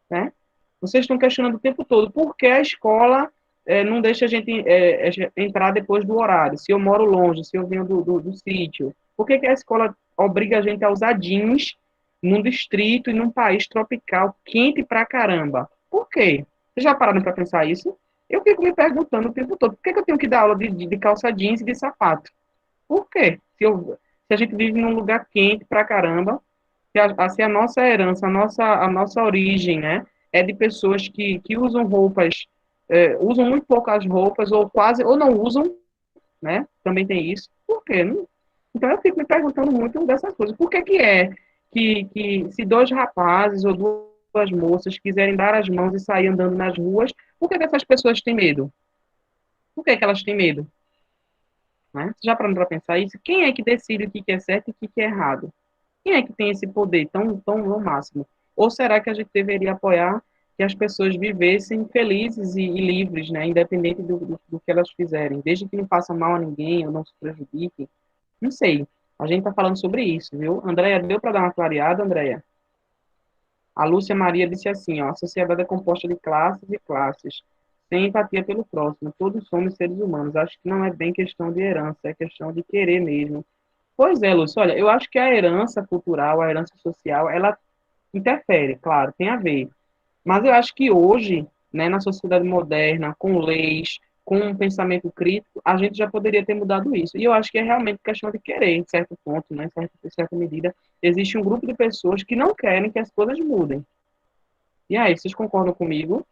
né? Vocês estão questionando o tempo todo por que a escola não deixa a gente entrar depois do horário. Se eu moro longe, se eu venho do sítio, por que a escola obriga a gente a usar jeans num distrito e num país tropical quente pra caramba? Por quê? Vocês já pararam para pensar isso? Eu fico me perguntando o tempo todo, por que eu tenho que dar aula de calça jeans e de sapato? Por quê? Se a gente vive num lugar quente pra caramba, se a nossa herança, a nossa origem, né, é de pessoas que usam roupas, usam muito poucas roupas, ou quase, ou não usam, né, também tem isso. Por quê? Então eu fico me perguntando muito dessas coisas. Por que que se dois rapazes ou duas moças quiserem dar as mãos e sair andando nas ruas, por que essas pessoas têm medo? Por que elas têm medo? Né? Já parando para pensar isso? Quem é que decide o que é certo e o que é errado? Quem é que tem esse poder tão no máximo? Ou será que a gente deveria apoiar que as pessoas vivessem felizes e livres, né? Independente do que elas fizerem, desde que não façam mal a ninguém ou não se prejudiquem? Não sei. A gente está falando sobre isso, viu? Andréia, deu para dar uma clareada, Andréia? A Lúcia Maria disse assim, ó, a sociedade é composta de classes e classes, sem empatia pelo próximo. Todos somos seres humanos. Acho que não é bem questão de herança, é questão de querer mesmo. Pois é, Lúcia, olha, eu acho que a herança cultural, a herança social, ela interfere, claro, tem a ver. Mas eu acho que hoje, né, na sociedade moderna, com leis, com um pensamento crítico, a gente já poderia ter mudado isso. E eu acho que é realmente questão de querer, em certo ponto, né, em certa medida. Existe um grupo de pessoas que não querem que as coisas mudem. E aí, vocês concordam comigo?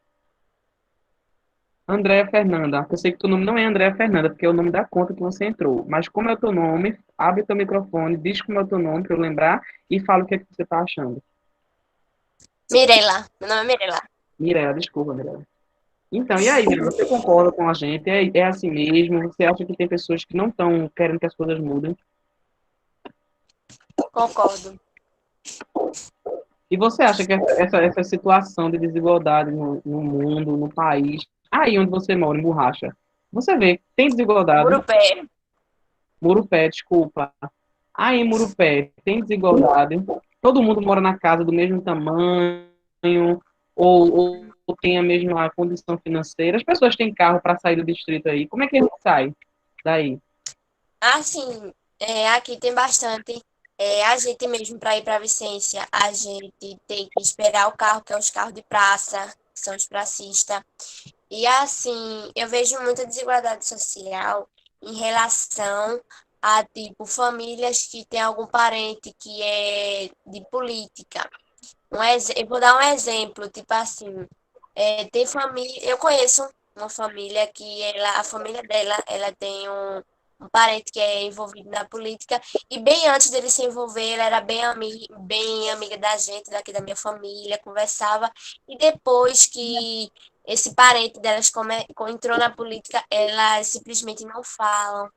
Andréa Fernanda. Eu sei que teu nome não é Andréa Fernanda, porque é o nome da conta que você entrou. Mas como é o teu nome, abre teu microfone, diz como é o teu nome para eu lembrar e fala o que é que você está achando. Mirela, meu nome é Mirela. Mirela, desculpa, Mirela. Então, e aí, Mirela, você concorda com a gente? É assim mesmo? Você acha que tem pessoas que não estão querendo que as coisas mudem? Concordo. E você acha que essa situação de desigualdade no mundo, no país, aí onde você mora, em Borracha, você vê, tem desigualdade? Murupé. Murupé, desculpa. Aí em Murupé tem desigualdade, todo mundo mora na casa do mesmo tamanho, ou tem a mesma condição financeira. As pessoas têm carro para sair do distrito aí. Como é que a gente sai daí? Assim, aqui tem bastante. A gente mesmo, para ir para Vicência, a gente tem que esperar o carro, que é os carros de praça, que são os pracistas. E assim, eu vejo muita desigualdade social em relação a, tipo, famílias que têm algum parente que é de política. Eu vou dar um exemplo, tipo assim, tem família, eu conheço uma família que a família dela, ela tem um parente que é envolvido na política, e bem antes dele se envolver, ela era bem amiga da gente, daqui da minha família, conversava, e depois que esse parente delas entrou na política, elas simplesmente não falam,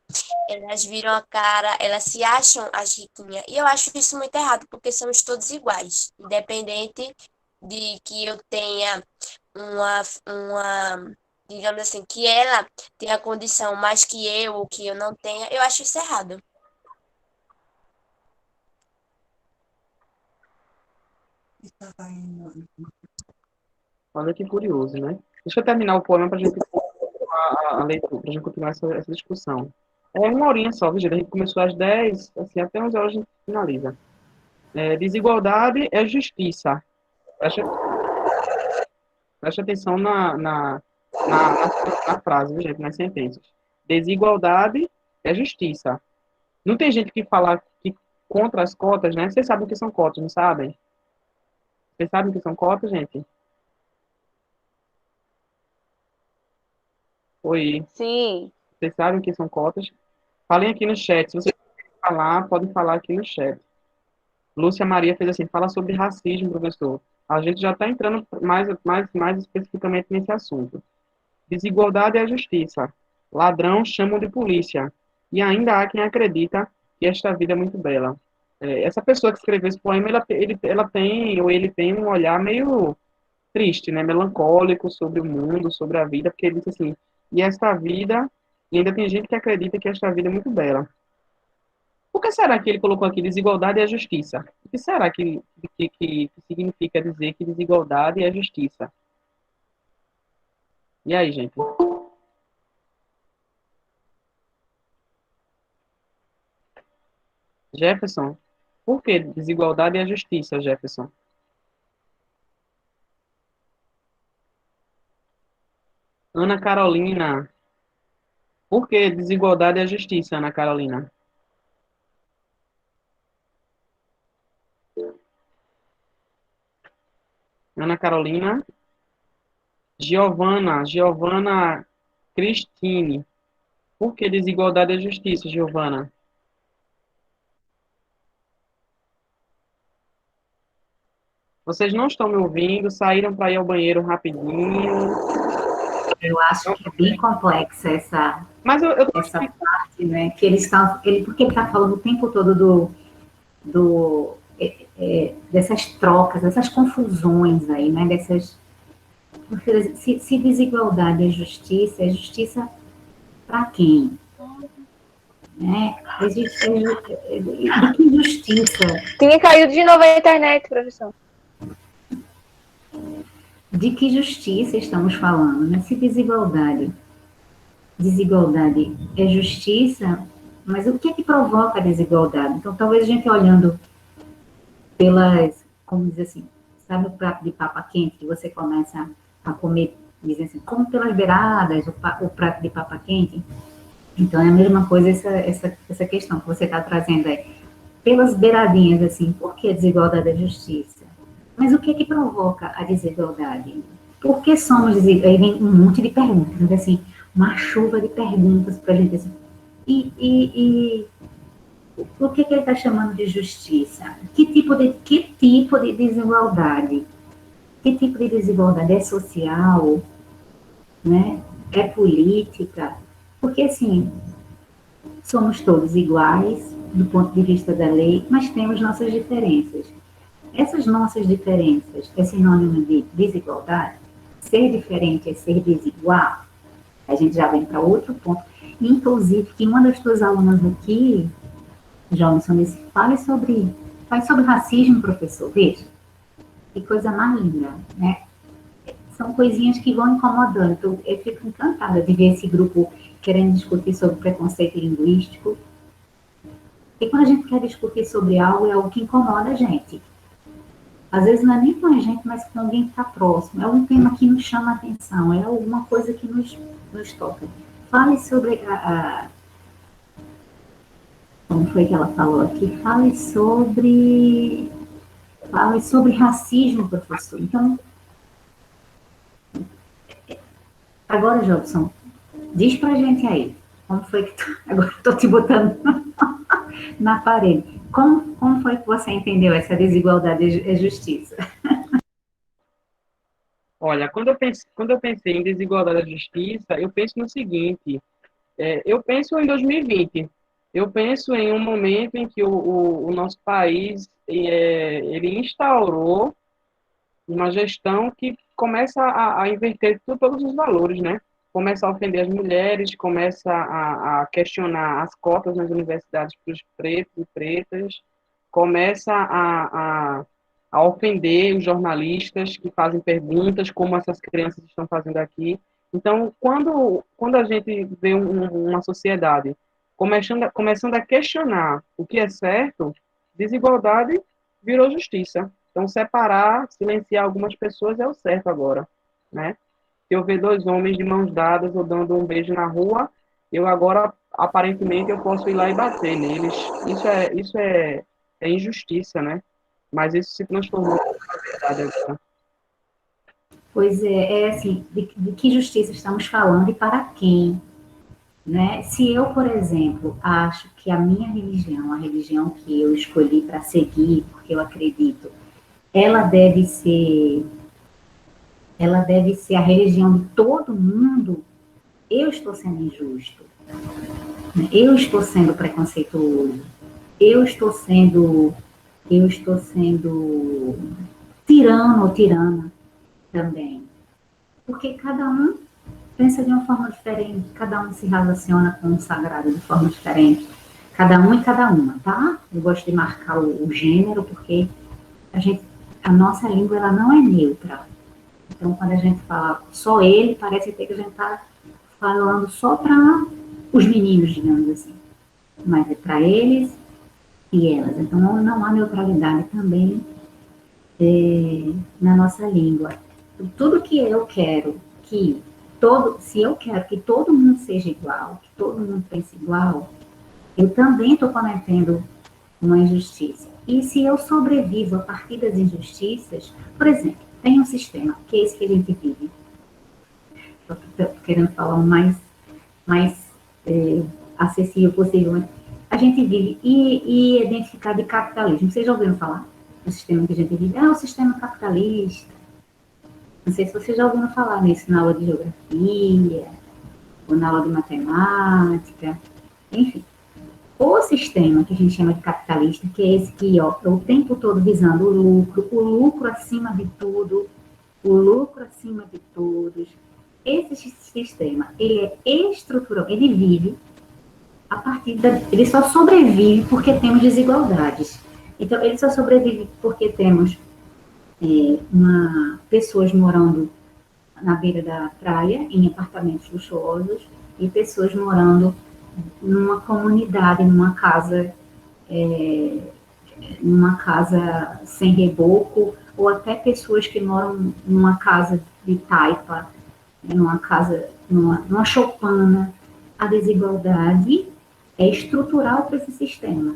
elas viram a cara, elas se acham as riquinhas. E eu acho isso muito errado, porque somos todos iguais. Independente de que eu tenha digamos assim, que ela tenha condição mais que eu, ou que eu não tenha, eu acho isso errado. Olha que curioso, né? Deixa eu terminar o poema para a gente a leitura, para a gente continuar essa discussão. É uma horinha só, viu, gente? A gente começou às 10, assim, até 11 horas a gente finaliza. Desigualdade é justiça. Presta, presta atenção na frase, viu, gente? Nas sentenças. Desigualdade é justiça. Não tem gente que fala que contra as cotas, né? Vocês sabem o que são cotas, não sabem? Vocês sabem o que são cotas, gente? Oi, Sim. vocês sabem o que são cotas? Falem aqui no chat. Se vocês quiserem falar, podem falar aqui no chat. Lúcia Maria fez assim, fala sobre racismo, professor. A gente já está entrando mais especificamente nesse assunto. Desigualdade é justiça. Ladrão chamam de polícia. E ainda há quem acredita que esta vida é muito bela. Essa pessoa que escreveu esse poema, ela tem, ou ele tem um olhar meio triste, né, melancólico sobre o mundo, sobre a vida, porque ele disse assim, e esta vida, e ainda tem gente que acredita que esta vida é muito bela. Por que será que ele colocou aqui desigualdade e a justiça? O que será que significa dizer que desigualdade é justiça? E aí, gente? Jefferson, por que desigualdade e a justiça, Jefferson? Ana Carolina, por que desigualdade e a justiça, Ana Carolina? Ana Carolina, Giovana Cristine, por que desigualdade e justiça, Giovana? Vocês não estão me ouvindo, saíram para ir ao banheiro rapidinho. Eu acho que é bem complexa essa Mas essa parte, né? Que porque ele está falando o tempo todo dessas trocas, dessas confusões aí, né? Porque se desigualdade é justiça para quem? Né? De que justiça? Tinha caído de novo a internet, professor. De que justiça estamos falando, né? Se desigualdade é justiça, mas o que é que provoca a desigualdade? Então, talvez a gente olhando como dizer assim, sabe o prato de papa quente que você começa a comer, dizem assim, como pelas beiradas, o prato de papa quente. Então, é a mesma coisa essa questão que você está trazendo aí. Pelas beiradinhas, assim, por que a desigualdade é justiça? Mas o que é que provoca a desigualdade? Por que somos desiguais? Aí vem um monte de perguntas, assim, uma chuva de perguntas para a gente, assim, o que ele está chamando de justiça? Que tipo de desigualdade? Que tipo de desigualdade? É social? Né? É política? Porque, assim, somos todos iguais do ponto de vista da lei, mas temos nossas diferenças. Essas nossas diferenças é sinônimo de desigualdade? Ser diferente é ser desigual? A gente já vem para outro ponto. Inclusive, que uma das tuas alunas aqui, Johnson, disse, fale sobre racismo, professor. Veja, que coisa mais linda, né? São coisinhas que vão incomodando. Então, eu fico encantada de ver esse grupo querendo discutir sobre preconceito linguístico. E quando a gente quer discutir sobre algo, é algo que incomoda a gente. Às vezes não é nem com a gente, mas com alguém que está próximo. É um tema que nos chama a atenção, é alguma coisa que nos toca. Fale sobre como foi que ela falou aqui? Fale sobre racismo, professor. Então, agora, Jobson, diz pra gente aí, como foi que agora estou te botando na parede. Como foi que você entendeu essa desigualdade e justiça? Olha, quando eu pensei em desigualdade e justiça, eu penso no seguinte, eu penso em 2020, eu penso em um momento em que o nosso país ele instaurou uma gestão que começa a inverter todos os valores, né? Começa a ofender as mulheres, começa a questionar as cotas nas universidades para os pretos e pretas, começa a ofender os jornalistas que fazem perguntas, como essas crianças estão fazendo aqui. Então, quando a gente vê uma sociedade começando a questionar o que é certo, desigualdade virou justiça. Então, separar, silenciar algumas pessoas é o certo agora, né? Se eu ver dois homens de mãos dadas ou dando um beijo na rua, eu agora, aparentemente, eu posso ir lá e bater neles. Isso é injustiça, né? Mas isso se transformou na verdade agora. Pois é assim, de que justiça estamos falando e para quem? Né? Se eu, por exemplo, acho que a minha religião, a religião que eu escolhi para seguir, porque eu acredito, ela deve ser a religião de todo mundo, eu estou sendo injusto, né? Eu estou sendo preconceituoso, eu estou sendo tirano ou tirana, também. Porque cada um pensa de uma forma diferente, cada um se relaciona com o sagrado de forma diferente. Cada um e cada uma, tá? Eu gosto de marcar o gênero, porque a nossa língua ela não é neutra. Então, quando a gente fala só ele, parece que a gente está falando só para os meninos, digamos assim. Mas é para eles e elas. Então, não há neutralidade também na nossa língua. Tudo que eu quero se eu quero que todo mundo seja igual, que todo mundo pense igual, eu também estou cometendo uma injustiça. E se eu sobrevivo a partir das injustiças, por exemplo, tem um sistema, que é esse que a gente vive. Estou querendo falar o mais acessível possível. A gente vive e identificar de capitalismo. Vocês já ouviram falar do sistema que a gente vive? É o sistema capitalista. Não sei se vocês já ouviram falar nisso na aula de geografia, ou na aula de matemática, enfim. O sistema que a gente chama de capitalista, que é esse que, ó, é o tempo todo visando o lucro acima de tudo, o lucro acima de todos. Esse sistema, ele é estrutural, ele vive a partir ele só sobrevive porque temos desigualdades. Então, ele só sobrevive porque temos pessoas morando na beira da praia, em apartamentos luxuosos, e pessoas morando numa comunidade, numa casa sem reboco, ou até pessoas que moram numa casa de taipa, numa choupana. A desigualdade é estrutural para esse sistema,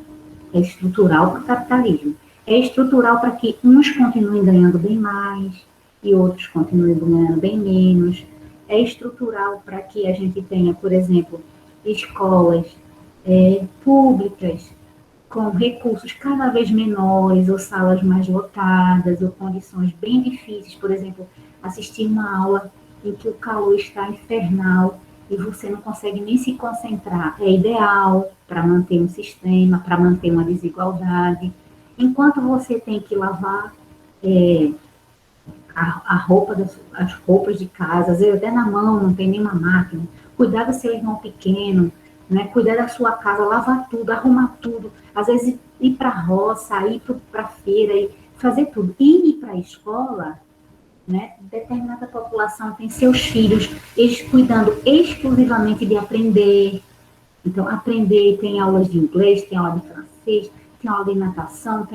é estrutural para o capitalismo, é estrutural para que uns continuem ganhando bem mais e outros continuem ganhando bem menos, é estrutural para que a gente tenha, por exemplo, escolas públicas com recursos cada vez menores, ou salas mais lotadas, ou condições bem difíceis, por exemplo, assistir uma aula em que o calor está infernal e você não consegue nem se concentrar, é ideal para manter um sistema, para manter uma desigualdade. Enquanto você tem que lavar as roupas de casa, às vezes até na mão, não tem nenhuma máquina, cuidar do seu irmão pequeno, né? Cuidar da sua casa, lavar tudo, arrumar tudo, às vezes ir para a roça, ir para a feira, e fazer tudo. E ir para a escola, né? Determinada população tem seus filhos, eles cuidando exclusivamente de aprender. Então, aprender, tem aulas de inglês, tem aula de francês, tem aula de natação,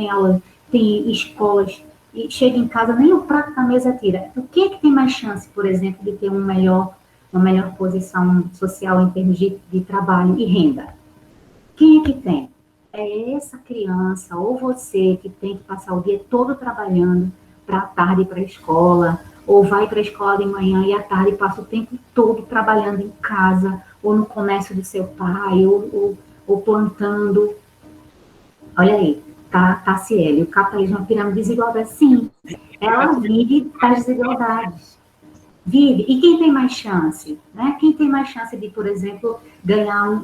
tem escolas, e chega em casa, nem o prato da mesa tira. O que é que tem mais chance, por exemplo, de ter uma melhor posição social em termos de trabalho e renda? Quem é que tem? É essa criança, ou você, que tem que passar o dia todo trabalhando para a tarde ir para a escola, ou vai para a escola de manhã e à tarde passa o tempo todo trabalhando em casa, ou no comércio do seu pai, ou plantando. Olha aí, Tassiele, o capitalismo é uma pirâmide de desigualdade. Sim, ela vive das desigualdades. Vive. E quem tem mais chance? Né? Quem tem mais chance de, por exemplo, ganhar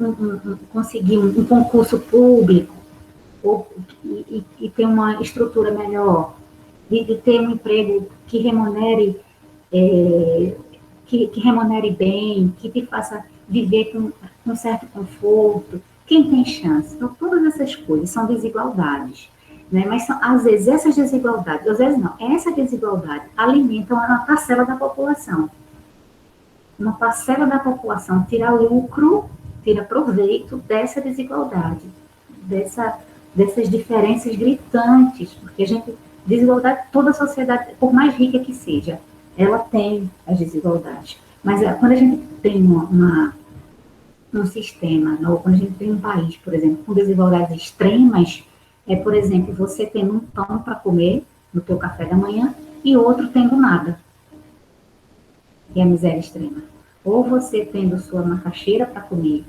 conseguir um concurso público, e ter uma estrutura melhor, de ter um emprego que remunere, que remunere bem, que te faça viver com certo conforto. Quem tem chance? Então, todas essas coisas são desigualdades. Né? Mas, às vezes, essas desigualdades, às vezes não, essa desigualdade alimenta uma parcela da população. Uma parcela da população tira lucro, tira proveito dessa desigualdade, dessas diferenças gritantes, porque desigualdade, toda a sociedade, por mais rica que seja, ela tem as desigualdades. Mas quando a gente tem um sistema, ou quando a gente tem um país, por exemplo, com desigualdades extremas, por exemplo, você tendo um pão para comer no teu café da manhã e outro tendo nada. E a miséria extrema. Ou você tendo sua macaxeira para comer,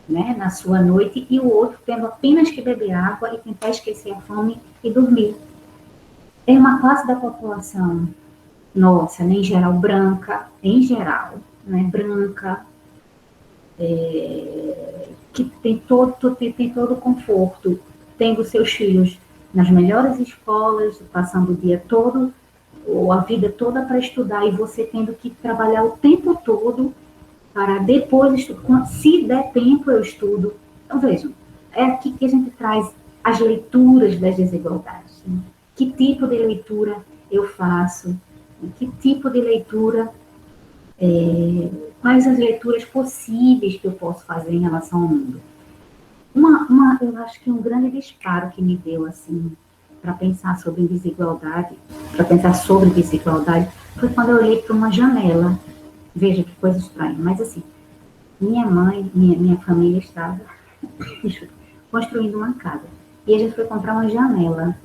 né, na sua noite, e o outro tendo apenas que beber água e tentar esquecer a fome e dormir. É uma classe da população nossa, né, em geral branca, né, branca, que tem todo o conforto, tendo seus filhos nas melhores escolas, passando o dia todo ou a vida toda para estudar e você tendo que trabalhar o tempo todo para depois estudar. Se der tempo, eu estudo. Então, vejam, é aqui que a gente traz as leituras das desigualdades. Né? Que tipo de leitura eu faço? Que tipo de leitura, quais as leituras possíveis que eu posso fazer em relação ao mundo? Eu acho que um grande disparo que me deu, assim, para pensar sobre desigualdade, foi quando eu olhei para uma janela. Veja que coisa estranha, mas assim, minha mãe, minha família estava construindo uma casa. E a gente foi comprar uma janela.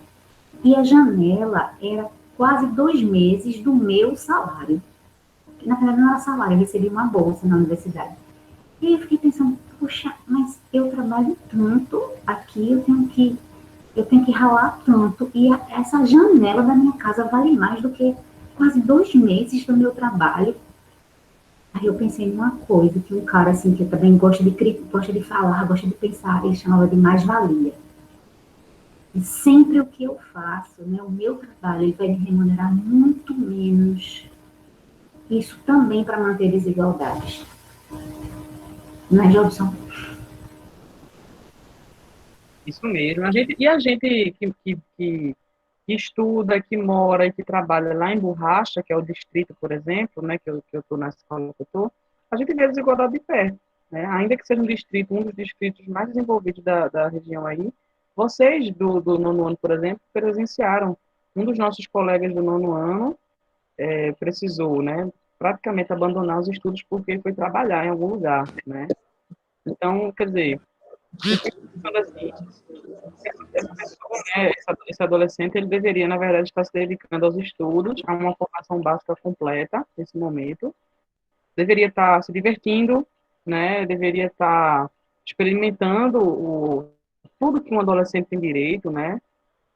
E a janela era quase 2 meses do meu salário. Na verdade, não era salário, eu recebi uma bolsa na universidade. E aí eu fiquei pensando, puxa, mas eu trabalho tanto aqui, eu tenho que ralar tanto. E essa janela da minha casa vale mais do que quase 2 meses do meu trabalho. Aí eu pensei numa coisa, que um cara assim, que também gosta de falar, gosta de pensar, ele chamava de mais-valia. E sempre o que eu faço, né, o meu trabalho, ele vai me remunerar muito menos. Isso também para manter desigualdades. Não é, Jobson? Isso mesmo. A gente que estuda, que mora e que trabalha lá em Borracha, que é o distrito, por exemplo, né, que eu estou na escola que eu estou, a gente vê a desigualdade de perto. Né? Ainda que seja um dos distritos mais desenvolvidos da região aí, vocês do nono ano, por exemplo, presenciaram. Um dos nossos colegas do nono ano precisou, né, praticamente abandonar os estudos porque foi trabalhar em algum lugar, né? Então, quer dizer, eu fico pensando assim, essa pessoa, né, esse adolescente, ele deveria, na verdade, estar se dedicando aos estudos, a uma formação básica completa, nesse momento, deveria estar se divertindo, né, deveria estar experimentando tudo que um adolescente tem direito, né,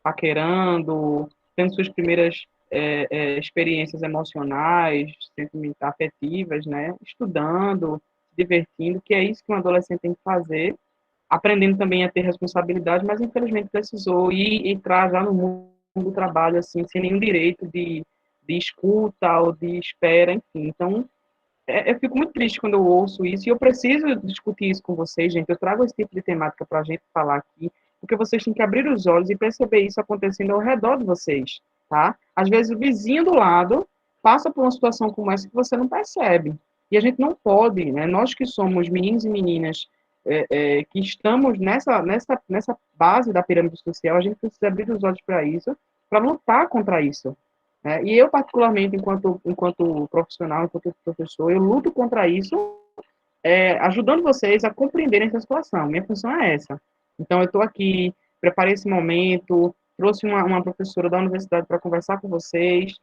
paquerando, tendo suas primeiras experiências emocionais, afetivas, né, estudando, se divertindo, que é isso que um adolescente tem que fazer, aprendendo também a ter responsabilidade, mas infelizmente precisou ir entrar já no mundo do trabalho, assim, sem nenhum direito de escuta ou de espera, enfim. Então, eu fico muito triste quando eu ouço isso, e eu preciso discutir isso com vocês, gente. Eu trago esse tipo de temática para a gente falar aqui, porque vocês têm que abrir os olhos e perceber isso acontecendo ao redor de vocês, tá? Às vezes o vizinho do lado passa por uma situação como essa que você não percebe. E a gente não pode, né? Nós que somos meninos e meninas que estamos nessa base da pirâmide social, a gente precisa abrir os olhos para isso, para lutar contra isso. E eu, particularmente, enquanto profissional, enquanto professor, eu luto contra isso, ajudando vocês a compreenderem essa situação. Minha função é essa. Então, eu estou aqui, preparei esse momento, trouxe uma professora da universidade para conversar com vocês.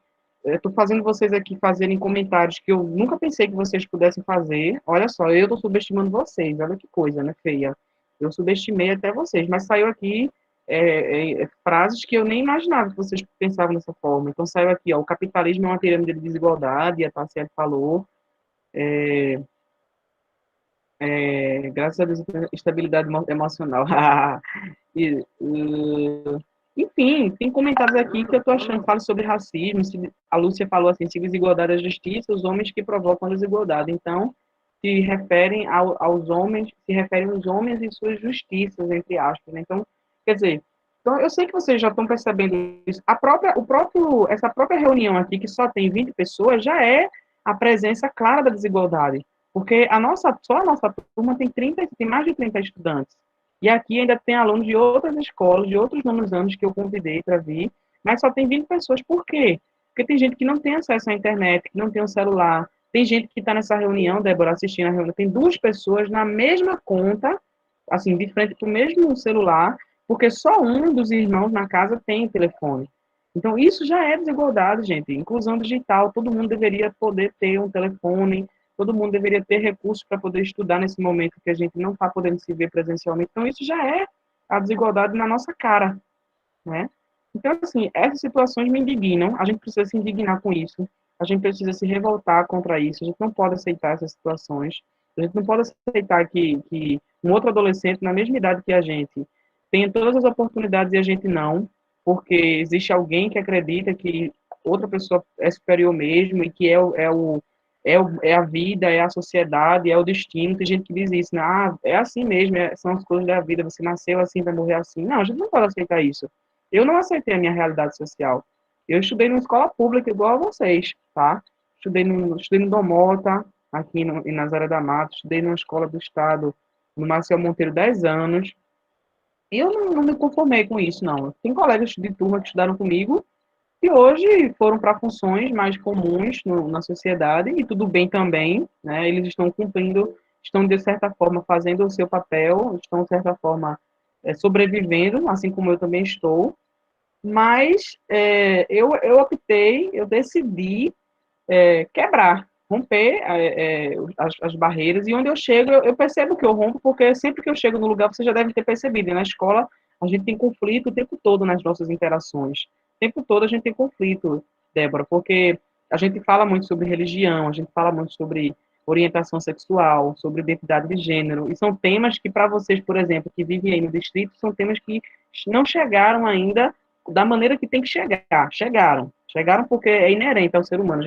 Estou fazendo vocês aqui fazerem comentários que eu nunca pensei que vocês pudessem fazer. Olha só, eu estou subestimando vocês. Olha que coisa, né, feia. Eu subestimei até vocês, mas saiu aqui frases que eu nem imaginava que vocês pensavam dessa forma. Então, saiu aqui, ó, o capitalismo é uma pirâmide de desigualdade, a Tassiane falou. Graças a Deus, estabilidade emocional. Enfim, tem comentários aqui que eu estou achando, falo sobre racismo, a Lúcia falou assim, se desigualdade é justiça, os homens que provocam a desigualdade. Então, se referem aos homens, se referem aos homens e suas justiças, entre aspas. Né? Então, quer dizer, então, eu sei que vocês já estão percebendo isso. Essa própria reunião aqui, que só tem 20 pessoas, já é a presença clara da desigualdade. Porque só a nossa turma tem mais de 30 estudantes. E aqui ainda tem alunos de outras escolas, de outros nonos anos que eu convidei para vir, mas só tem 20 pessoas. Por quê? Porque tem gente que não tem acesso à internet, que não tem um celular. Tem gente que está nessa reunião, Débora, assistindo a reunião, tem 2 pessoas na mesma conta, assim, de frente para o mesmo celular, porque só um dos irmãos na casa tem telefone. Então, isso já é desigualdade, gente. Inclusão digital, todo mundo deveria poder ter um telefone, todo mundo deveria ter recursos para poder estudar nesse momento que a gente não está podendo se ver presencialmente. Então, isso já é a desigualdade na nossa cara, né? Então, assim, essas situações me indignam, a gente precisa se indignar com isso, a gente precisa se revoltar contra isso, a gente não pode aceitar essas situações, a gente não pode aceitar que um outro adolescente, na mesma idade que a gente, tenha todas as oportunidades e a gente não, porque existe alguém que acredita que outra pessoa é superior mesmo e que é a vida, é a sociedade, é o destino. Tem gente que diz isso, né? Ah, é assim mesmo, são as coisas da vida, você nasceu assim, vai morrer assim. Não, a gente não pode aceitar isso. Eu não aceitei a minha realidade social. Eu estudei numa escola pública igual a vocês, tá? Estudei no Dom Mota, aqui em Nazaré da Mata, estudei numa escola do estado, no Marcel Monteiro, 10 anos, e eu não me conformei com isso, não. Tem colegas de turma que estudaram comigo, que hoje foram para funções mais comuns na sociedade, e tudo bem também, né? Eles estão cumprindo, estão, de certa forma, fazendo o seu papel, estão, de certa forma, sobrevivendo, assim como eu também estou, mas eu decidi quebrar, romper as barreiras, e onde eu chego, eu percebo que eu rompo, porque sempre que eu chego no lugar, você já deve ter percebido, e na escola a gente tem conflito o tempo todo nas nossas interações, o tempo todo a gente tem conflito, Débora, porque a gente fala muito sobre religião, a gente fala muito sobre orientação sexual, sobre identidade de gênero, e são temas que, para vocês, por exemplo, que vivem aí no distrito, são temas que não chegaram ainda da maneira que tem que chegar. Chegaram porque é inerente ao ser humano.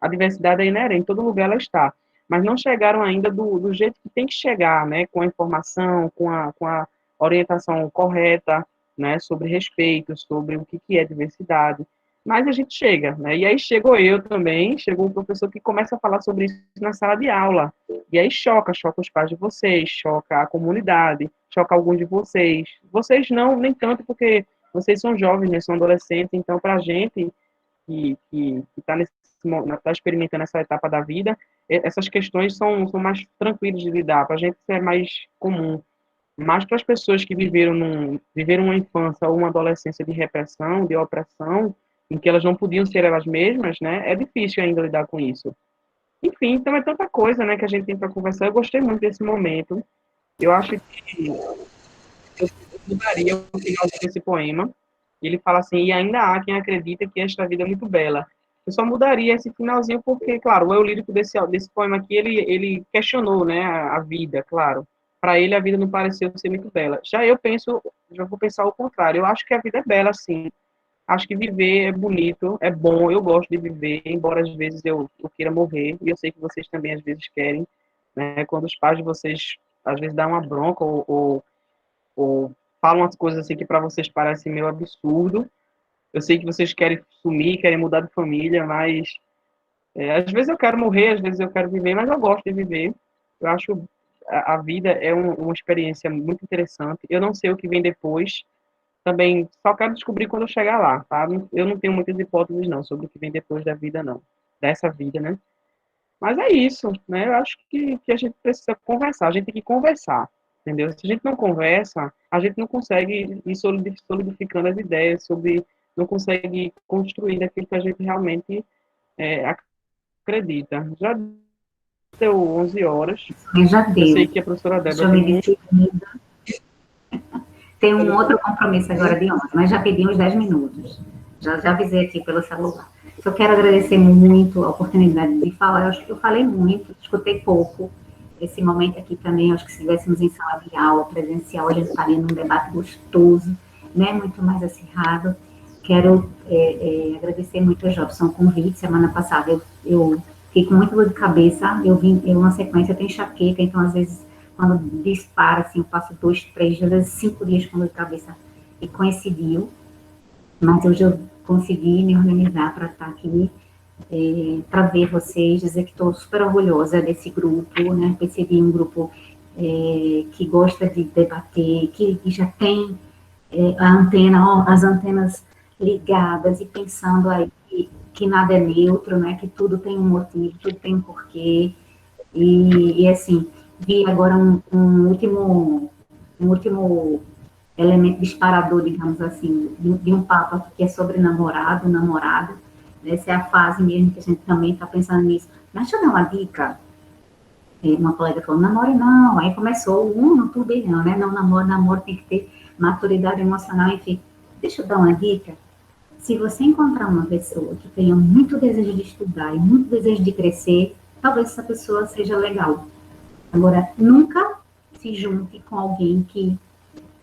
A diversidade é inerente, em todo lugar ela está. Mas não chegaram ainda do jeito que tem que chegar, né? Com a informação, com a orientação correta, né? Sobre respeito, sobre o que é diversidade. Mas a gente chega, né? E aí chegou eu também, chegou um professor que começa a falar sobre isso na sala de aula. E aí choca os pais de vocês, choca a comunidade, choca alguns de vocês. Vocês não, nem tanto, porque vocês são jovens, né, são adolescentes, então para a gente que está experimentando essa etapa da vida, essas questões são mais tranquilas de lidar, para a gente isso é mais comum. Mas para as pessoas que viveram uma infância ou uma adolescência de repressão, de opressão, em que elas não podiam ser elas mesmas, né, é difícil ainda lidar com isso. Enfim, então é tanta coisa, né, que a gente tem para conversar. Eu gostei muito desse momento. Eu acho que eu mudaria o final desse poema. Ele fala assim: e ainda há quem acredita que esta vida é muito bela. Eu só mudaria esse finalzinho porque, claro, o eu lírico desse poema aqui, ele questionou, né, a vida, claro. Para ele, a vida não pareceu ser muito bela. Já vou pensar o contrário. Eu acho que a vida é bela, sim. Acho que viver é bonito, é bom, eu gosto de viver, embora às vezes eu queira morrer, e eu sei que vocês também às vezes querem, né, quando os pais de vocês às vezes dão uma bronca ou falam umas coisas assim que para vocês parecem meio absurdo. Eu sei que vocês querem sumir, querem mudar de família, mas às vezes eu quero morrer, às vezes eu quero viver, mas eu gosto de viver. Eu acho a vida é uma experiência muito interessante. Eu não sei o que vem depois. Também só quero descobrir quando eu chegar lá, tá? Eu não tenho muitas hipóteses não sobre o que vem depois da vida não, dessa vida, né? Mas é isso, né? Eu acho que a gente precisa conversar, a gente tem que conversar, entendeu? Se a gente não conversa, a gente não consegue ir solidificando as ideias não consegue construir aquilo que a gente realmente acredita. Já deu 11 horas. Já deu. Eu sei que a professora Débora tem um outro compromisso agora de 11, mas já pedi uns 10 minutos. Já avisei aqui pelo celular. Eu quero agradecer muito a oportunidade de falar. Eu acho que eu falei muito, escutei pouco. Esse momento aqui também, acho que se estivéssemos em sala de aula, presencial, a gente estaria num debate gostoso, né? Muito mais acirrado. Quero agradecer muito a Jobson o convite. Semana passada eu fiquei com muita dor de cabeça. Na sequência, eu tenho enxaqueca, então às vezes, quando dispara, assim, eu passo 2, 3 dias, 5 dias com dor de cabeça, e coincidiu. Mas hoje eu consegui me organizar para estar aqui, para ver vocês, dizer que estou super orgulhosa desse grupo, né? Percebi um grupo que gosta de debater, que já tem as antenas ligadas e pensando aí que nada é neutro, né? Que tudo tem um motivo, tudo tem um porquê. E assim, vi agora um último elemento disparador, digamos assim, de um papo que é sobre namorado, namorada. Essa é a fase mesmo que a gente também está pensando nisso. Mas deixa eu dar uma dica. Uma colega falou, namore não. Aí começou no turbilhão, né? Não, namoro tem que ter maturidade emocional, enfim. Deixa eu dar uma dica. Se você encontrar uma pessoa que tenha muito desejo de estudar e muito desejo de crescer, talvez essa pessoa seja legal. Agora, nunca se junte com alguém que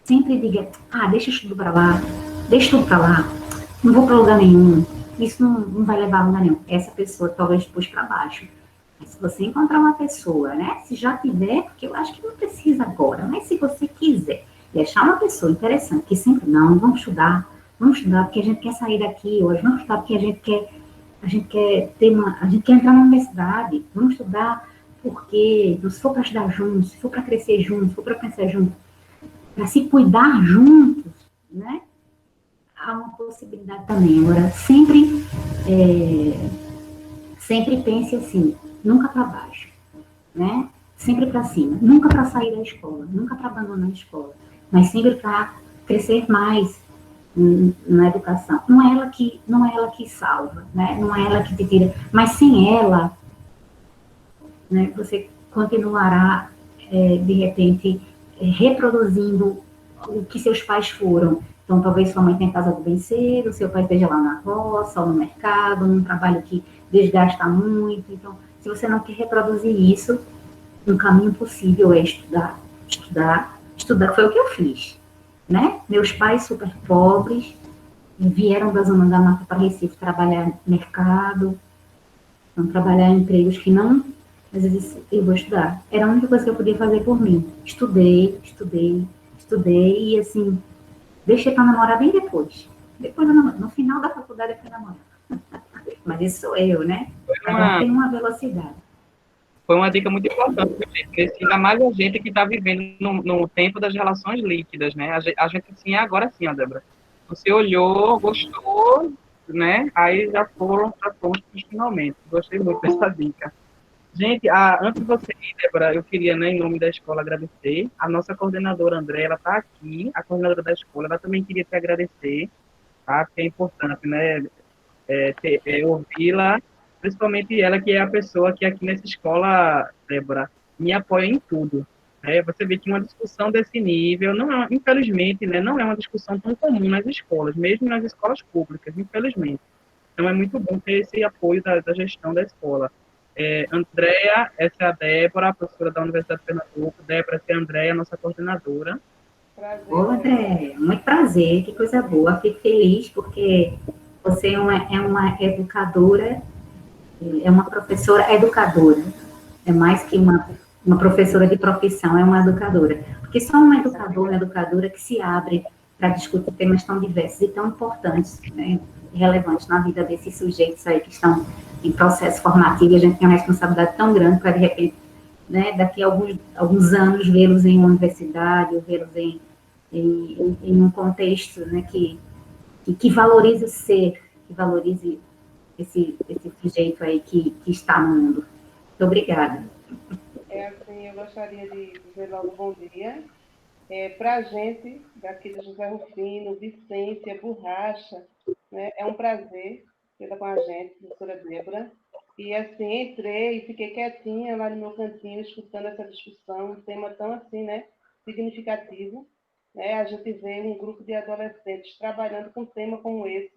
sempre diga, deixa tudo para lá, não vou para lugar nenhum, isso não vai levar a lugar nenhum. Essa pessoa talvez pôs para baixo. Mas se você encontrar uma pessoa, né, se já tiver, porque eu acho que não precisa agora, mas se você quiser, e achar uma pessoa interessante, que sempre, não, vamos estudar porque a gente quer sair daqui hoje, vamos estudar porque a gente quer a gente quer entrar na universidade, vamos estudar porque se for para estudar juntos, se for para crescer juntos, se for para pensar juntos, para se cuidar juntos, né? Há uma possibilidade também. Agora, sempre pense assim, nunca para baixo, né? Sempre para cima, nunca para sair da escola, nunca para abandonar a escola, mas sempre para crescer mais na educação. Não é ela que salva, né? Não é ela que te tira, mas sem ela, né, você continuará, de repente, reproduzindo o que seus pais foram. Então, talvez sua mãe tenha casado bem cedo, seu pai esteja lá na roça, ou no mercado, num trabalho que desgasta muito. Então, se você não quer reproduzir isso, um caminho possível é estudar. Estudar foi o que eu fiz, né? Meus pais super pobres, vieram da Zona da Mata para Recife trabalhar no mercado, então, trabalhar em empregos que não, às vezes eu vou estudar. Era a única coisa que eu podia fazer por mim. Estudei, e assim, deixei para namorar bem depois. Depois, no final da faculdade, eu fui namorar. Mas isso sou eu, né? Agora tem uma velocidade. Foi uma dica muito importante, gente. Ainda mais a gente que está vivendo no tempo das relações líquidas, né? A gente, assim, agora sim, ó, Débora. Você olhou, gostou, né? Aí já foram finalmente. Gostei muito dessa dica. Gente, antes de você ir, Débora, eu queria, né, em nome da escola, agradecer. A nossa coordenadora, André, ela está aqui, a coordenadora da escola, ela também queria te agradecer, tá? Porque é importante, né, ouvi-la, principalmente ela, que é a pessoa que aqui nessa escola, Débora, me apoia em tudo. Você vê que uma discussão desse nível, não é, infelizmente, né, não é uma discussão tão comum nas escolas, mesmo nas escolas públicas, infelizmente. Então, é muito bom ter esse apoio da gestão da escola. Andréa, essa é a Débora, a professora da Universidade de Pernambuco. Débora, essa é a Andréa, nossa coordenadora. Prazer. Ô, André, muito prazer, que coisa boa. Fico feliz porque você é uma educadora, é uma professora educadora. É mais que uma professora de profissão, é uma educadora. Porque só uma educadora que se abre para discutir temas tão diversos e tão importantes, né, relevantes na vida desses sujeitos aí que estão em processo formativo, e a gente tem uma responsabilidade tão grande para, de repente, né, daqui a alguns anos, vê-los em uma universidade, ou vê-los em um contexto, né, que valorize o ser, que valorize esse sujeito aí que está no mundo. Muito obrigada. Assim, eu gostaria de dizer logo bom dia. Para a gente, daqui de José Rufino, Vicência, Borracha, né, é um prazer ter com a gente, professora Débora. E, assim, entrei e fiquei quietinha lá no meu cantinho, escutando essa discussão, um tema tão, assim, né, significativo. Né? A gente vê um grupo de adolescentes trabalhando com um tema como esse.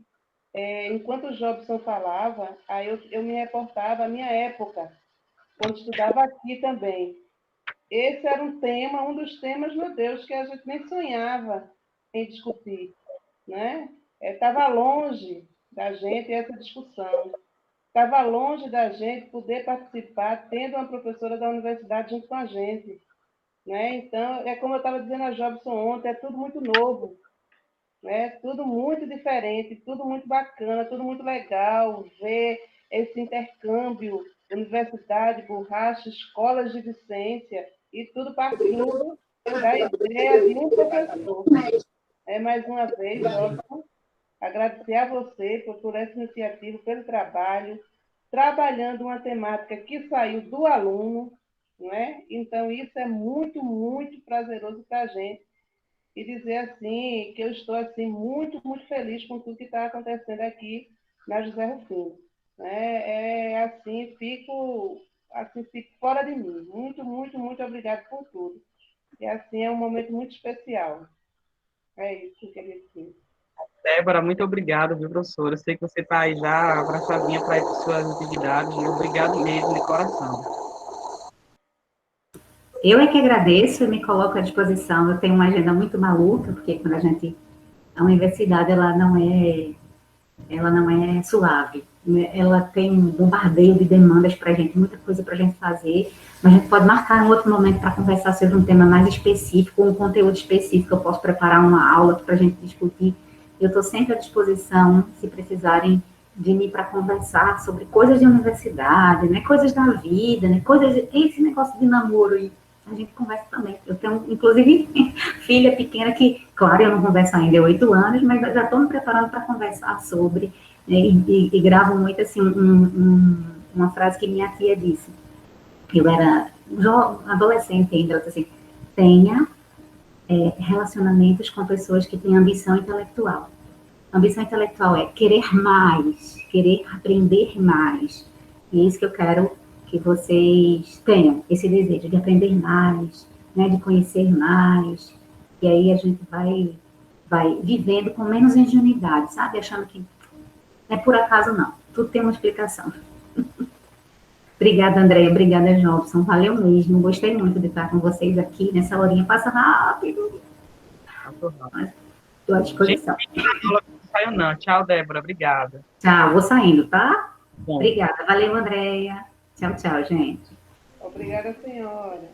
Enquanto o Jobson falava, aí eu me reportava à minha época, quando estudava aqui também. Esse era um dos temas, meu Deus, que a gente nem sonhava em discutir, né? Estava longe da gente essa discussão. Estava longe da gente poder participar, tendo uma professora da universidade junto com a gente, né? Então, é como eu estava dizendo a Jobson ontem, é tudo muito novo, né? Tudo muito diferente, tudo muito bacana, tudo muito legal, ver esse intercâmbio, universidade, borracha, escolas de docência, e tudo partindo da ideia de um professor. Mais uma vez, Jobson, agradecer a você por essa iniciativa, pelo trabalho, trabalhando uma temática que saiu do aluno, não é? Então, isso é muito, muito prazeroso para a gente. E dizer assim que eu estou assim muito, muito feliz com tudo que está acontecendo aqui na José Rufino. Fico fora de mim. Muito, muito, muito obrigada por tudo. E assim é um momento muito especial. É isso que eu queria dizer. Débora, muito obrigado, viu, professora? Eu sei que você está aí já abraçadinha para ir para suas atividades, e obrigado mesmo, de coração. Eu é que agradeço e me coloco à disposição. Eu tenho uma agenda muito maluca, porque quando a universidade, ela não é ela não é suave, né? Ela tem um bombardeio de demandas para a gente, muita coisa para a gente fazer, mas a gente pode marcar um outro momento para conversar sobre um tema mais específico, um conteúdo específico. Eu posso preparar uma aula para a gente discutir. Eu estou sempre à disposição, se precisarem de mim para conversar sobre coisas de universidade, né, coisas da vida, né, esse negócio de namoro aí, a gente conversa também. Eu tenho, inclusive, filha pequena que, claro, eu não converso ainda há 8 anos, mas já estou me preparando para conversar sobre, né, e gravo muito, assim, uma frase que minha tia disse. Eu era adolescente ainda, ela disse assim, tenha relacionamentos com pessoas que têm ambição intelectual. Ambição intelectual é querer mais, querer aprender mais. E é isso que eu quero que vocês tenham, esse desejo de aprender mais, né, de conhecer mais. E aí a gente vai vivendo com menos ingenuidade, sabe? Achando que não é por acaso, não. Tudo tem uma explicação. Obrigada, Andréia. Obrigada, Jobson. Valeu mesmo. Gostei muito de estar com vocês aqui nessa horinha. Passa rápido. Estou à disposição. Não saiu não. Tchau, Débora. Obrigada. Tchau. Vou saindo, tá? Bom. Obrigada. Valeu, Andréia. Tchau, tchau, gente. Obrigada, senhora.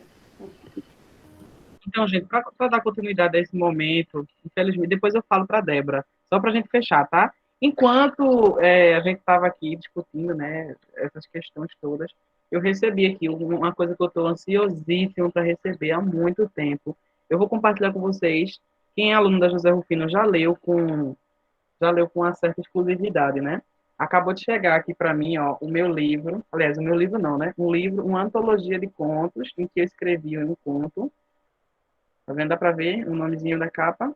Então, gente, para dar continuidade a esse momento, infelizmente, depois eu falo para a Débora, só para a gente fechar, tá? Enquanto a gente estava aqui discutindo, né, essas questões todas, eu recebi aqui uma coisa que eu estou ansiosíssimo para receber há muito tempo. Eu vou compartilhar com vocês. Quem é aluno da José Rufino já leu com uma certa exclusividade, né? Acabou de chegar aqui para mim, ó, o meu livro, aliás, o meu livro não, né? Um livro, uma antologia de contos em que eu escrevi um conto. Tá vendo? Dá para ver o nomezinho da capa?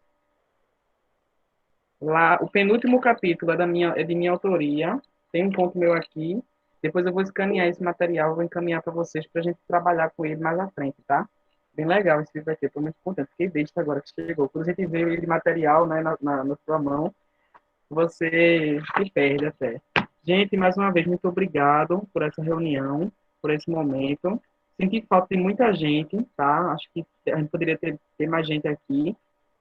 Lá, o penúltimo capítulo é de minha autoria. Tem um conto meu aqui. Depois eu vou escanear esse material, vou encaminhar para vocês para a gente trabalhar com ele mais à frente, tá? Bem legal esse livro aqui, estou muito contente. Fiquei besta agora que chegou. Quando a gente vê ele material, né, na sua mão, você se perde até. Gente, mais uma vez, muito obrigado por essa reunião, por esse momento. Senti falta de muita gente, tá? Acho que a gente poderia ter mais gente aqui,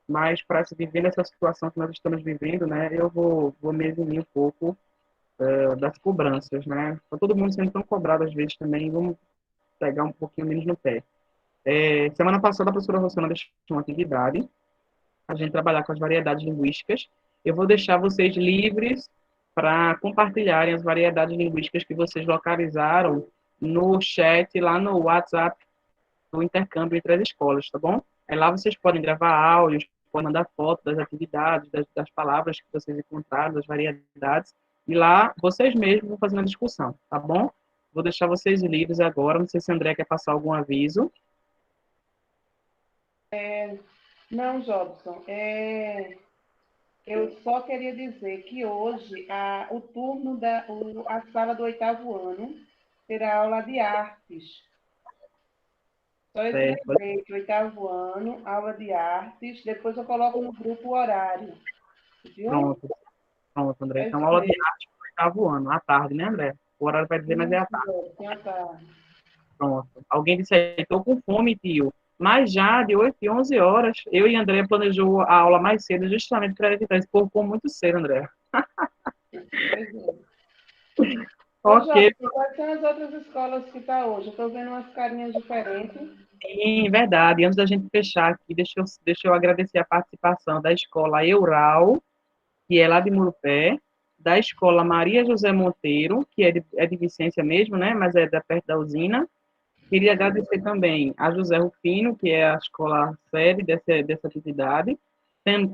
mas para se viver nessa situação que nós estamos vivendo, né, eu vou me eximir um pouco das cobranças, né? Tá todo mundo sendo tão cobrado às vezes também, vamos pegar um pouquinho menos no pé. Semana passada a professora Rosana deixou uma atividade, a gente trabalhar com as variedades linguísticas. Eu vou deixar vocês livres para compartilharem as variedades linguísticas que vocês localizaram no chat, lá no WhatsApp, do intercâmbio entre as escolas, tá bom? Aí lá vocês podem gravar áudios, podem mandar fotos das atividades, das palavras que vocês encontraram, das variedades, e lá vocês mesmos vão fazer uma discussão, tá bom? Vou deixar vocês livres agora, não sei se a André quer passar algum aviso. Não, Jobson, eu só queria dizer que hoje o turno a sala do 8º ano terá aula de artes. Só esse lembrete, 8º ano, aula de artes, depois eu coloco no grupo o horário. Viu? Pronto, André. Então, aula de arte no 8º ano, à tarde, né, André? O horário vai dizer, mas é à tarde. Sim, à tarde. Pronto. Alguém disse aí, estou com fome, tio. Mas já de 8 e 11 horas, eu e André planejou a aula mais cedo, justamente para evitar esse povo com muito cedo, André. Ok. Quais são as outras escolas que está hoje? Eu estou vendo umas carinhas diferentes. Sim, verdade. Antes da gente fechar aqui, deixa eu agradecer a participação da escola Eural, que é lá de Murupé, da escola Maria José Monteiro, que é de Vicência mesmo, né? Mas é perto da usina. Queria agradecer também a José Rufino, que é a escola sede dessa atividade.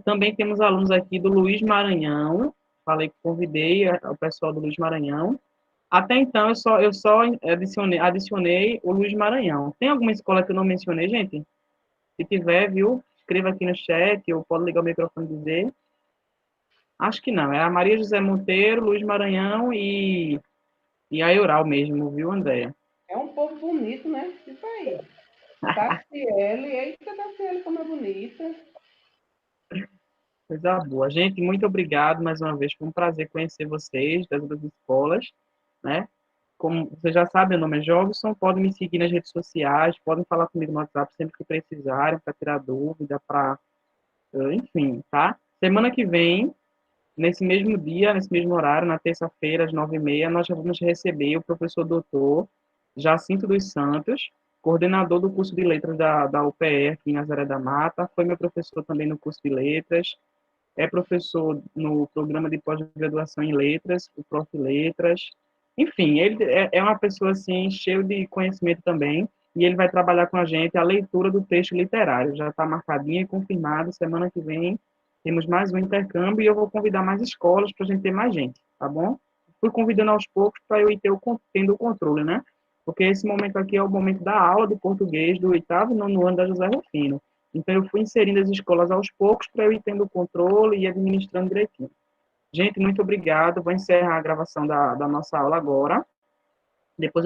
Também temos alunos aqui do Luiz Maranhão. Falei que convidei o pessoal do Luiz Maranhão. Até então, eu só adicionei o Luiz Maranhão. Tem alguma escola que eu não mencionei, gente? Se tiver, viu? Escreva aqui no chat, ou pode ligar o microfone e dizer. Acho que não. É a Maria José Monteiro, Luiz Maranhão e a Eural mesmo, viu, Andréia? É um povo bonito, né? Isso aí. Tassiele, eita, Tassiele, como é bonita. Coisa boa. Gente, muito obrigado mais uma vez. Foi um prazer conhecer vocês das duas escolas, né? Como você já sabe, meu nome é Jobson. Podem me seguir nas redes sociais, podem falar comigo no WhatsApp sempre que precisarem, para tirar dúvida, enfim, tá? Semana que vem, Nesse mesmo dia, nesse mesmo horário, na terça-feira, às 9h30, nós já vamos receber o professor doutor Jacinto dos Santos, coordenador do curso de letras da UPE aqui em Nazaré da Mata, foi meu professor também no curso de letras, é professor no programa de pós-graduação em letras, o Prof. Letras. Enfim, ele é uma pessoa assim, cheio de conhecimento também, e ele vai trabalhar com a gente a leitura do texto literário. Já está marcadinho e confirmado, semana que vem temos mais um intercâmbio e eu vou convidar mais escolas para a gente ter mais gente, tá bom? Fui convidando aos poucos para eu ir tendo o controle, né? Porque esse momento aqui é o momento da aula de português do 8º e 9º ano da José Rufino. Então, eu fui inserindo as escolas aos poucos para eu ir tendo o controle e administrando direitinho. Gente, muito obrigado. Vou encerrar a gravação da nossa aula agora. Depois